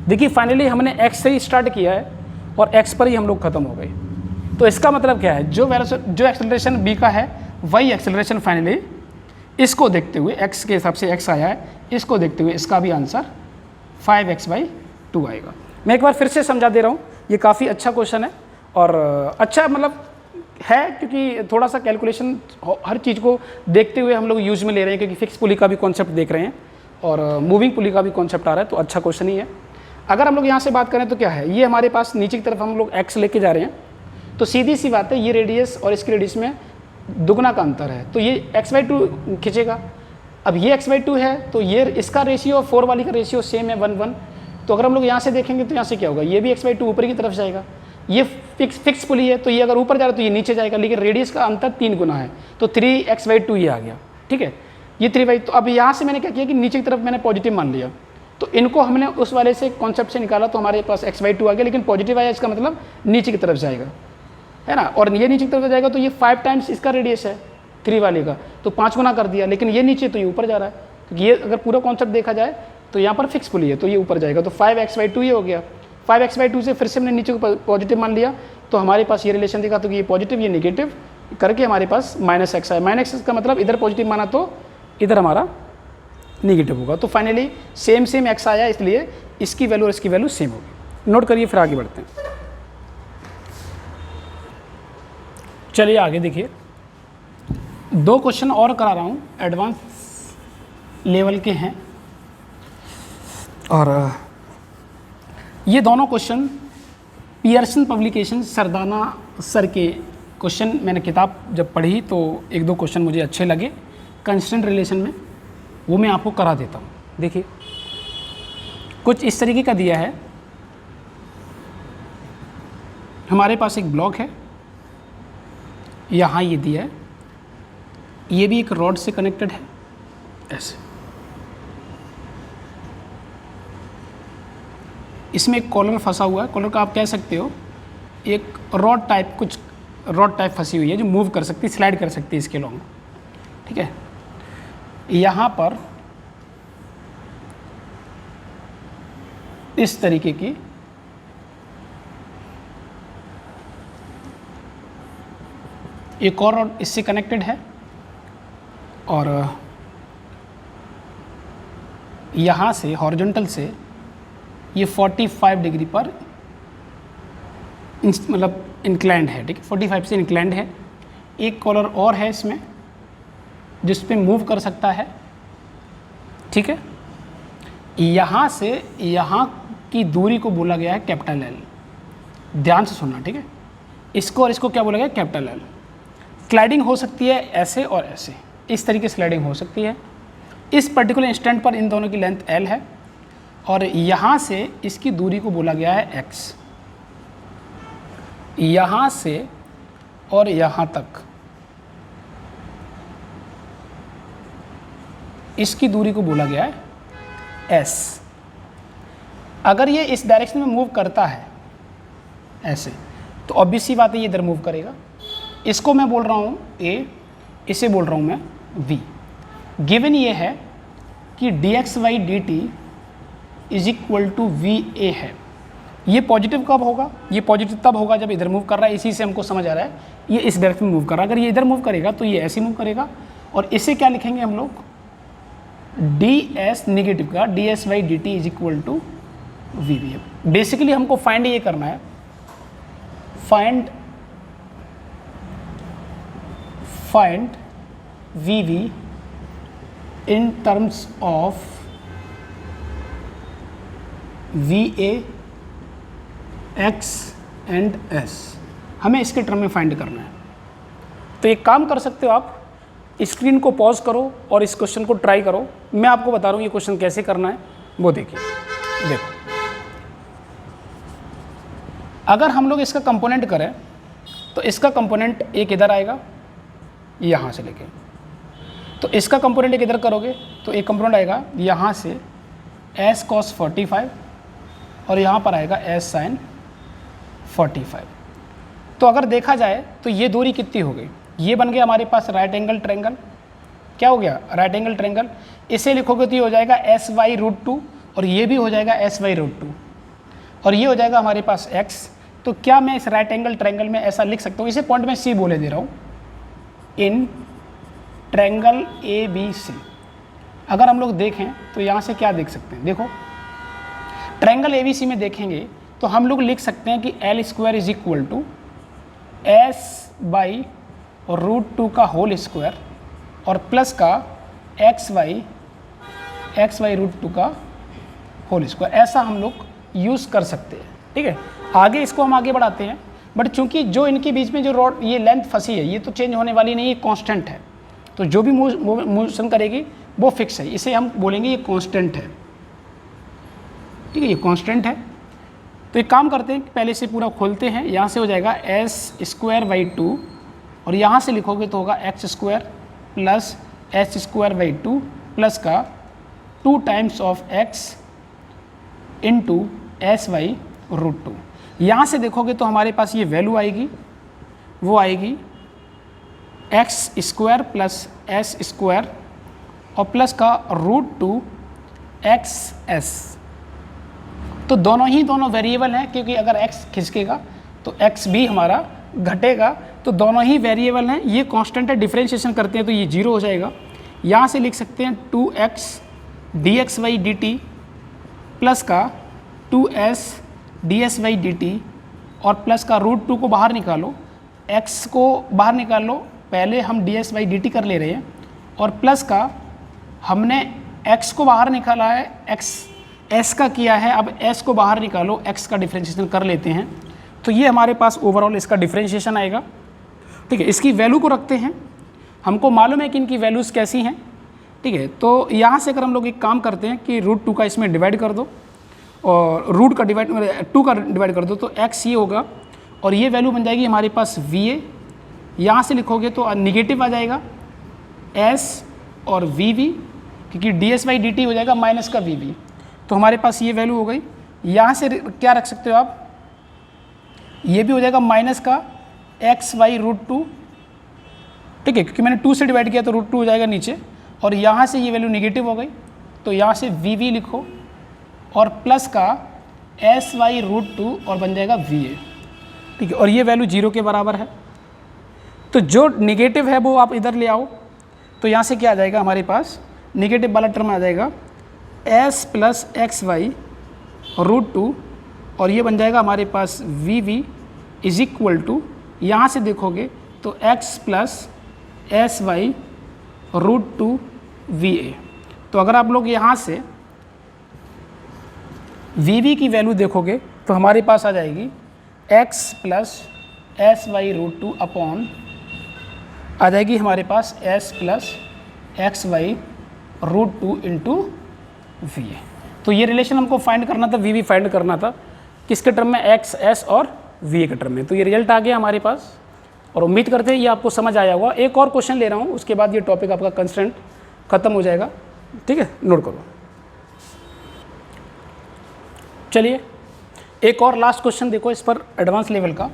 देखिए फाइनली हमने x से ही स्टार्ट किया है और x पर ही हम लोग ख़त्म हो गए, तो इसका मतलब क्या है, जो एक्सेलरेशन b का है वही एक्सेलरेशन फाइनली इसको देखते हुए x के हिसाब से x आया है, इसको देखते हुए इसका भी आंसर 5x/2 आएगा। मैं एक बार फिर से समझा दे रहा हूँ, ये काफ़ी अच्छा क्वेश्चन है और अच्छा मतलब है, क्योंकि थोड़ा सा कैलकुलेशन हर चीज़ को देखते हुए हम लोग यूज़ में ले रहे हैं, क्योंकि फिक्स पुली का भी कॉन्सेप्ट देख रहे हैं और मूविंग पुली का भी कॉन्सेप्ट आ रहा है, तो अच्छा क्वेश्चन ही है। अगर हम लोग यहाँ से बात करें तो क्या है, ये हमारे पास नीचे की तरफ हम लोग x लेके जा रहे हैं, तो सीधी सी बात है ये रेडियस और इसकी रेडियस में दुगना का अंतर है, तो ये x/2 खींचेगा। अब ये x/2 है तो ये इसका रेशियो और 4 वाली का रेशियो सेम है 1:1, तो अगर हम लोग यहाँ से देखेंगे तो यहाँ से क्या होगा, ये भी x/2 ऊपर की तरफ जाएगा, ये फिक्स पुली है तो ये अगर ऊपर जा रहा है तो ये नीचे जाएगा, लेकिन रेडियस का अंतर 3 गुना है, तो 3x/2 ये आ गया, ठीक है, ये 3/2। तो अब यहाँ से मैंने क्या किया कि नीचे की तरफ मैंने पॉजिटिव मान लिया, तो इनको हमने उस वाले से कॉन्सेप्ट से निकाला तो हमारे पास x/2 आ गया, लेकिन पॉजिटिव आया, इसका मतलब नीचे की तरफ जाएगा, है ना, और ये नीचे की तरफ जाएगा तो ये 5 टाइम्स इसका रेडियस है 3 वाले का, तो 5 गुना कर दिया, लेकिन ये नीचे तो ये ऊपर जा रहा है, क्योंकि ये अगर पूरा कॉन्सेप्ट देखा जाए तो यहाँ पर फिक्स पुली है तो ये ऊपर जाएगा, तो 5x/2 ये हो गया। 5x/2 से फिर से हमने नीचे को पॉजिटिव मान लिया, तो हमारे पास ये रिलेशन दिखा, तो ये पॉजिटिव ये नेगेटिव करके हमारे पास -x आया, -x का मतलब इधर पॉजिटिव माना तो इधर हमारा नेगेटिव होगा, तो फाइनली सेम x आया, इसलिए इसकी वैल्यू और इसकी वैल्यू सेम होगी। नोट करिए, फिर आगे बढ़ते हैं। चलिए आगे देखिए, 2 क्वेश्चन और करा रहा हूँ, एडवांस लेवल के हैं, और ये दोनों question Pearson publication Sardana sir के क्वेश्चन, मैंने किताब जब पढ़ी तो 1-2 क्वेश्चन मुझे अच्छे लगे कंस्टेंट रिलेशन में, वो मैं आपको करा देता हूँ। देखिए कुछ इस तरीके का दिया है, हमारे पास एक ब्लॉक है, यहाँ ये दिया है ये भी एक रॉड से कनेक्टेड है ऐसे, इसमें एक कॉलर फंसा हुआ है, कॉलर का आप कह सकते हो एक रॉड टाइप, कुछ रॉड टाइप फंसी हुई है जो मूव कर सकती है, स्लाइड कर सकती है इसके लॉन्ग, ठीक है। यहाँ पर इस तरीके की एक और रॉड इससे कनेक्टेड है, और यहाँ से हॉरिजॉन्टल से ये 45 डिग्री पर मतलब इंक्लाइंड है, ठीक है, 45 से इंक्लाइंड है। एक कॉलर और है इसमें जिस पे मूव कर सकता है, ठीक है। यहाँ से यहाँ की दूरी को बोला गया है कैपिटल एल, ध्यान से सुनना, ठीक है। इसको और इसको क्या बोला गया, कैपिटल एल। स्लाइडिंग हो सकती है ऐसे और ऐसे, इस तरीके से स्लाइडिंग हो सकती है। इस पर्टिकुलर इंस्टेंट पर इन दोनों की लेंथ एल है, और यहाँ से इसकी दूरी को बोला गया है एक्स। यहाँ से और यहाँ तक इसकी दूरी को बोला गया है एस। अगर ये इस डायरेक्शन में मूव करता है ऐसे, तो ऑब्वियस सी बात है ये इधर मूव करेगा। इसको मैं बोल रहा हूँ ए, इसे बोल रहा हूँ मैं वी। गिवन ये है कि dx/dt is equal to v a है। ये पॉजिटिव कब होगा, ये पॉजिटिव तब होगा जब इधर मूव कर रहा है, इसी से हमको समझ आ रहा है ये इस डायरेक्शन में मूव कर रहा है। अगर ये इधर मूव करेगा तो ये ऐसे मूव करेगा, और इसे क्या लिखेंगे हम लोग, ds निगेटिव का ds/dt is equal to v v. Basically हमको फाइंड ये करना है, find v v in terms of VA, X and S। हमें इसके टर्म में फाइंड करना है। तो एक काम कर सकते हो आप, स्क्रीन को पॉज करो और इस क्वेश्चन को ट्राई करो। मैं आपको बता रहा हूँ ये क्वेश्चन कैसे करना है, वो देखिए। देखो, अगर हम लोग इसका कंपोनेंट करें तो इसका कंपोनेंट एक इधर आएगा यहाँ से लेके, तो इसका कंपोनेंट एक इधर करोगे तो एक कंपोनेंट आएगा यहाँ से s cos 45 और यहाँ पर आएगा s sin 45। तो अगर देखा जाए तो ये दूरी कितनी हो गई, ये बन गया हमारे पास राइट एंगल ट्रायंगल। क्या हो गया, राइट एंगल ट्रायंगल। इसे लिखोगे तो ये हो जाएगा sy√2 और ये भी हो जाएगा sy√2 और ये हो जाएगा हमारे पास x। तो क्या मैं इस राइट एंगल ट्रायंगल में ऐसा लिख सकता हूँ, इसे पॉइंट में C बोले दे रहा हूँ, इन ट्रायंगल ABC। अगर हम लोग देखें तो यहाँ से क्या देख सकते हैं, देखो ट्रायंगल ABC में देखेंगे तो हम लोग लिख सकते हैं कि L² is equal to S/√2 का होल स्क्वायर और प्लस का x/√2 का होल स्क्वायर। ऐसा हम लोग यूज़ कर सकते हैं, ठीक है। आगे इसको हम आगे बढ़ाते हैं, बट चूंकि जो इनके बीच में जो रॉड ये लेंथ फंसी है ये तो चेंज होने वाली नहीं, ये कांस्टेंट है। तो जो भी मोशन करेगी वो फिक्स है, इसे हम बोलेंगे ये कांस्टेंट है, ठीक है, ये कांस्टेंट है। तो एक काम करते हैं, पहले से पूरा खोलते हैं। यहाँ से हो जाएगा s²/2 और यहाँ से लिखोगे तो होगा x² प्लस s²/2 प्लस का 2 times of x into s/√2। यहाँ से देखोगे तो हमारे पास ये वैल्यू आएगी, वो आएगी x² प्लस s² और प्लस का √2 xs। तो दोनों वेरिएबल हैं, क्योंकि अगर x खिसकेगा तो x भी हमारा घटेगा, तो दोनों ही वेरिएबल हैं। ये कांस्टेंट है, डिफरेंशिएशन करते हैं तो ये 0 हो जाएगा। यहाँ से लिख सकते हैं 2x dx/dt प्लस का 2s ds/dt और प्लस का √2 को बाहर निकालो, x को बाहर निकाल लो, पहले हम ds/dt कर ले रहे हैं, और प्लस का हमने x को बाहर निकाला है, x s का किया है, अब s को बाहर निकालो, x का डिफरेंशिएशन कर लेते हैं, तो ये हमारे पास ओवरऑल इसका डिफरेंशिएशन आएगा, ठीक है। इसकी वैल्यू को रखते हैं, हमको मालूम है कि इनकी वैल्यूज़ कैसी हैं, ठीक है। तो यहाँ से अगर हम लोग एक काम करते हैं कि √2 का इसमें डिवाइड कर दो और √2 का डिवाइड कर दो, तो x ये होगा और ये वैल्यू बन जाएगी हमारे पास VA। यहाँ से लिखोगे तो निगेटिव आ जाएगा, एस और वी वी, क्योंकि D S by d T हो जाएगा माइनस का वी वी, तो हमारे पास ये वैल्यू हो गई। यहाँ से क्या रख सकते हो आप, ये भी हो जाएगा माइनस का एक्स वाई रूट टू, ठीक है, क्योंकि मैंने 2 से डिवाइड किया तो रूट टू हो जाएगा नीचे, और यहाँ से ये वैल्यू निगेटिव हो गई, तो यहाँ से वी वी लिखो और प्लस का एस वाई रूट टू और बन जाएगा वी ए, ठीक है, और ये वैल्यू 0 के बराबर है। तो जो निगेटिव है वो आप इधर ले आओ, तो यहाँ से क्या आ जाएगा हमारे पास, निगेटिव वाला टर्म आ जाएगा s plus x y root two, और ये बन जाएगा हमारे पास v v is equal to, यहाँ से देखोगे तो x plus s y root two v a. तो अगर आप लोग यहाँ से वी वी की वैल्यू देखोगे तो हमारे पास आ जाएगी x plus s y root two upon आ जाएगी हमारे पास s plus x y root two into v a. तो ये रिलेशन हमको फाइंड करना था, वी वी फाइंड करना था किसके टर्म में, एक्स एस और वी ए के टर्म में। तो ये रिजल्ट आ गया हमारे पास, और उम्मीद करते हैं ये आपको समझ आया होगा। एक और क्वेश्चन ले रहा हूँ, उसके बाद ये टॉपिक आपका कंस्टेंट खत्म हो जाएगा, ठीक है, नोट करो। चलिए एक और लास्ट क्वेश्चन देखो इस पर, एडवांस लेवल का।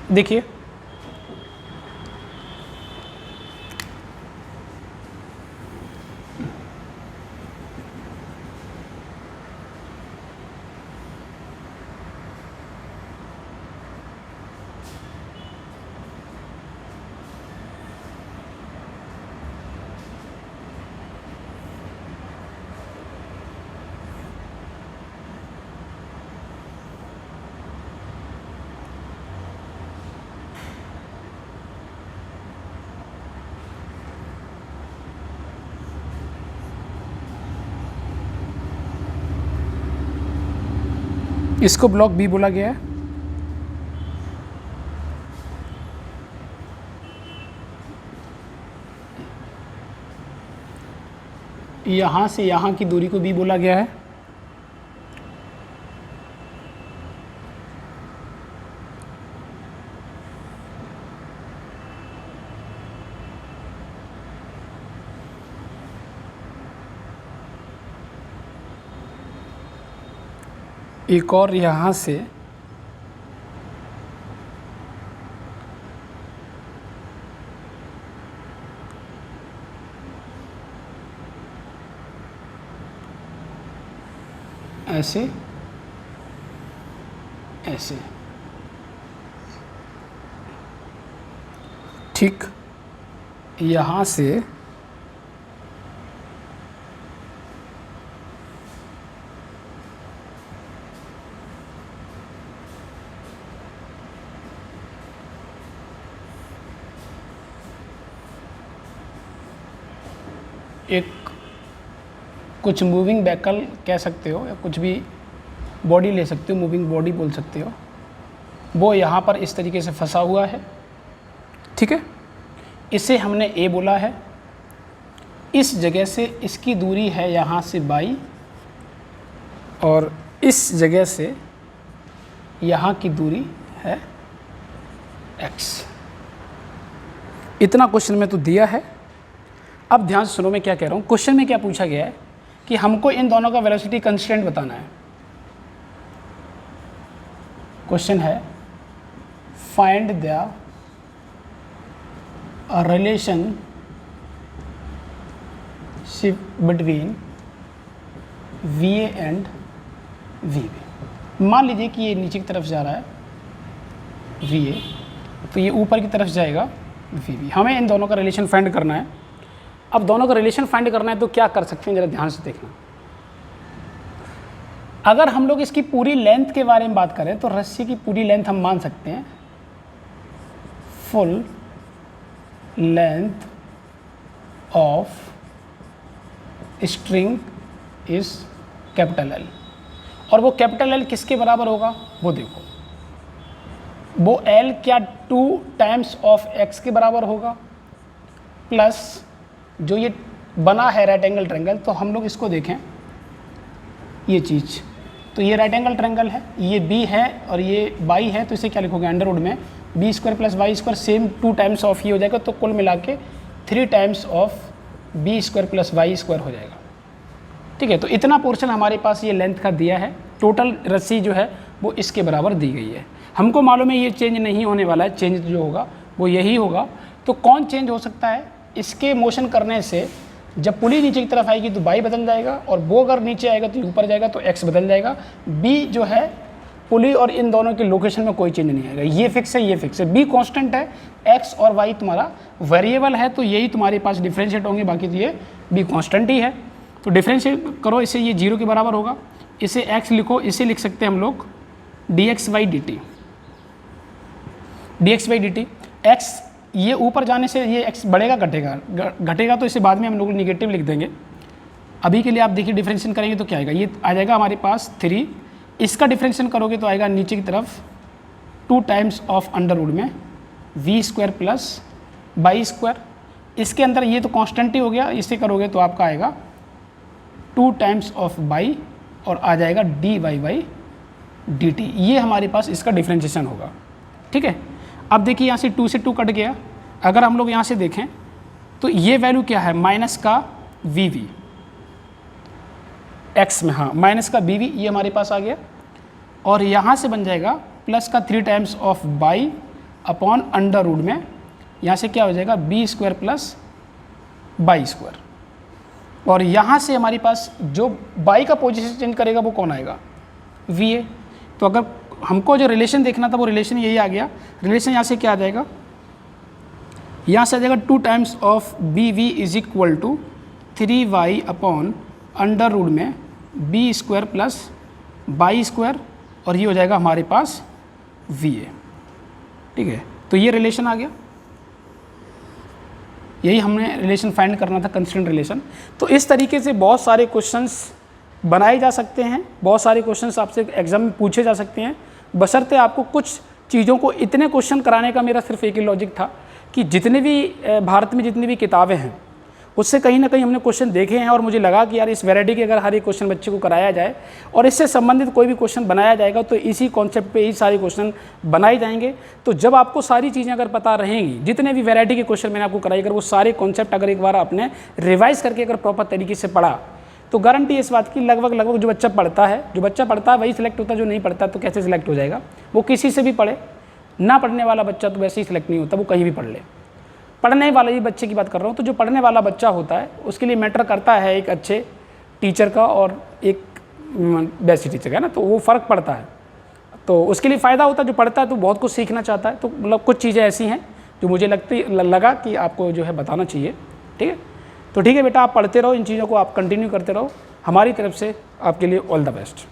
देखिए इसको ब्लॉक बी बोला गया है। यहाँ से यहाँ की दूरी को बी बोला गया है। एक और यहाँ से ऐसे ऐसे, ठीक, यहाँ से एक कुछ मूविंग व्हीकल कह सकते हो, या कुछ भी बॉडी ले सकते हो, मूविंग बॉडी बोल सकते हो, वो यहाँ पर इस तरीके से फंसा हुआ है, ठीक है। इसे हमने ए बोला है। इस जगह से इसकी दूरी है यहाँ से बाई, और इस जगह से यहाँ की दूरी है एक्स। इतना क्वेश्चन में तो दिया है। अब ध्यान से सुनो मैं क्या कह रहा हूँ। क्वेश्चन में क्या पूछा गया है कि हमको इन दोनों का वेलोसिटी कंस्टेंट बताना है। क्वेश्चन है find the relationship between v a and v b. मान लीजिए कि ये नीचे की तरफ जा रहा है वी ए, तो ये ऊपर की तरफ जाएगा वी बी। हमें इन दोनों का रिलेशन फाइंड करना है। अब दोनों का रिलेशन फाइंड करना है तो क्या कर सकते हैं, ज़रा ध्यान से देखना। अगर हम लोग इसकी पूरी लेंथ के बारे में बात करें तो रस्सी की पूरी लेंथ हम मान सकते हैं full length of string is capital L. और वो कैपिटल एल किसके बराबर होगा वो देखो, वो एल क्या 2 टाइम्स ऑफ एक्स के बराबर होगा, प्लस जो ये बना है राइट एंगल ट्रायंगल, तो हम लोग इसको देखें ये चीज़, तो ये राइट एंगल ट्रायंगल है, ये बी है और ये बाई है, तो इसे क्या लिखोगे अंडर रूट में b square plus y square, same 2 times of ये हो जाएगा, तो कुल मिला के 3 times of b square plus y square हो जाएगा। ठीक है, तो इतना पोर्शन हमारे पास ये लेंथ का दिया है, टोटल रस्सी जो है वो इसके बराबर दी गई है। हमको मालूम है ये चेंज नहीं होने वाला है, चेंज जो होगा वो यही होगा। तो कौन चेंज हो सकता है? इसके मोशन करने से जब पुली नीचे की तरफ आएगी तो बाई बदल जाएगा, और वो अगर नीचे आएगा तो ऊपर जाएगा तो एक्स बदल जाएगा। बी जो है पुली और इन दोनों की लोकेशन में कोई चेंज नहीं आएगा, ये फिक्स है, ये फिक्स है। बी कांस्टेंट है, एक्स और वाई तुम्हारा वेरिएबल है, तो यही तुम्हारे पास डिफ्रेंशिएट होंगे, बाकी तो ये बी कांस्टेंट ही है। तो डिफ्रेंशिएट करो इसे, ये 0 के बराबर होगा, इसे एक्स लिखो, इसे लिख सकते हैं हम लोग dx by d T, dx by d T. X ये ऊपर जाने से ये एक्स बढ़ेगा घटेगा, तो इसे बाद में हम लोग निगेटिव लिख देंगे। अभी के लिए आप देखिए डिफ्रेंशिएशन करेंगे तो क्या आएगा, ये आ जाएगा हमारे पास 3, इसका डिफ्रेंशिएशन करोगे तो आएगा नीचे की तरफ 2 टाइम्स ऑफ अंडर रूट में v square plus by square, इसके अंदर ये तो कांस्टेंट ही हो गया, इसे करोगे तो आपका आएगा 2 टाइम्स ऑफ बाई और आ जाएगा d y by d t, ये हमारे पास इसका डिफ्रेंशिएशन होगा। ठीक है, अब देखिए यहाँ से 2 से 2 कट गया, अगर हम लोग यहाँ से देखें तो ये वैल्यू क्या है, माइनस का वी वी एक्स में, हाँ माइनस का बी वी, ये हमारे पास आ गया, और यहाँ से बन जाएगा प्लस का 3 times of by upon under root में, यहाँ से क्या हो जाएगा b square plus by square, और यहाँ से हमारे पास जो बाई का पोजीशन चेंज करेगा वो कौन आएगा, वी ए। तो अगर हमको जो रिलेशन देखना था वो रिलेशन यही आ गया, रिलेशन यहाँ से क्या आ जाएगा, यहाँ से आ जाएगा 2 times of b v is equal to 3y upon under root में b square plus by square, और ये हो जाएगा हमारे पास वी ए। ठीक है, तो ये रिलेशन आ गया, यही हमने रिलेशन फाइंड करना था, कंस्टेंट रिलेशन। तो इस तरीके से बहुत सारे क्वेश्चंस बनाए जा सकते हैं, बहुत सारे क्वेश्चंस आपसे एग्जाम में पूछे जा सकते हैं, बशर्ते आपको कुछ चीज़ों को, इतने क्वेश्चन कराने का मेरा सिर्फ एक ही लॉजिक था कि जितने भी भारत में जितनी भी किताबें हैं उससे कहीं ना कहीं हमने क्वेश्चन देखे हैं, और मुझे लगा कि यार इस वैरायटी के अगर हर एक क्वेश्चन बच्चे को कराया जाए और इससे संबंधित कोई भी क्वेश्चन बनाया जाएगा तो इसी कॉन्सेप्ट पे ही सारे क्वेश्चन बनाए जाएंगे। तो जब आपको सारी चीज़ें अगर पता रहेंगी, जितने भी वैरायटी के क्वेश्चन मैंने आपको कराई, अगर वो सारे कॉन्सेप्ट अगर एक बार आपने रिवाइज करके अगर प्रॉपर तरीके से पढ़ा, तो गारंटी इस बात की लगभग जो बच्चा पढ़ता है वही सिलेक्ट होता है, जो नहीं पढ़ता तो कैसे सिलेक्ट हो जाएगा। वो किसी से भी पढ़े, ना पढ़ने वाला बच्चा तो वैसे ही सिलेक्ट नहीं होता, वो कहीं भी पढ़ ले। पढ़ने वाले ही बच्चे की बात कर रहा हूँ, तो जो पढ़ने वाला बच्चा होता है उसके लिए मैटर करता है एक अच्छे टीचर का और एक बेस्ट टीचर का, ना, तो वो फ़र्क पड़ता है, तो उसके लिए फ़ायदा होता है। जो पढ़ता है तो बहुत कुछ सीखना चाहता है, तो मतलब कुछ चीज़ें ऐसी हैं जो मुझे लगा कि आपको जो है बताना चाहिए। ठीक है, तो ठीक है बेटा, आप पढ़ते रहो, इन चीज़ों को आप कंटिन्यू करते रहो। हमारी तरफ से आपके लिए ऑल द बेस्ट।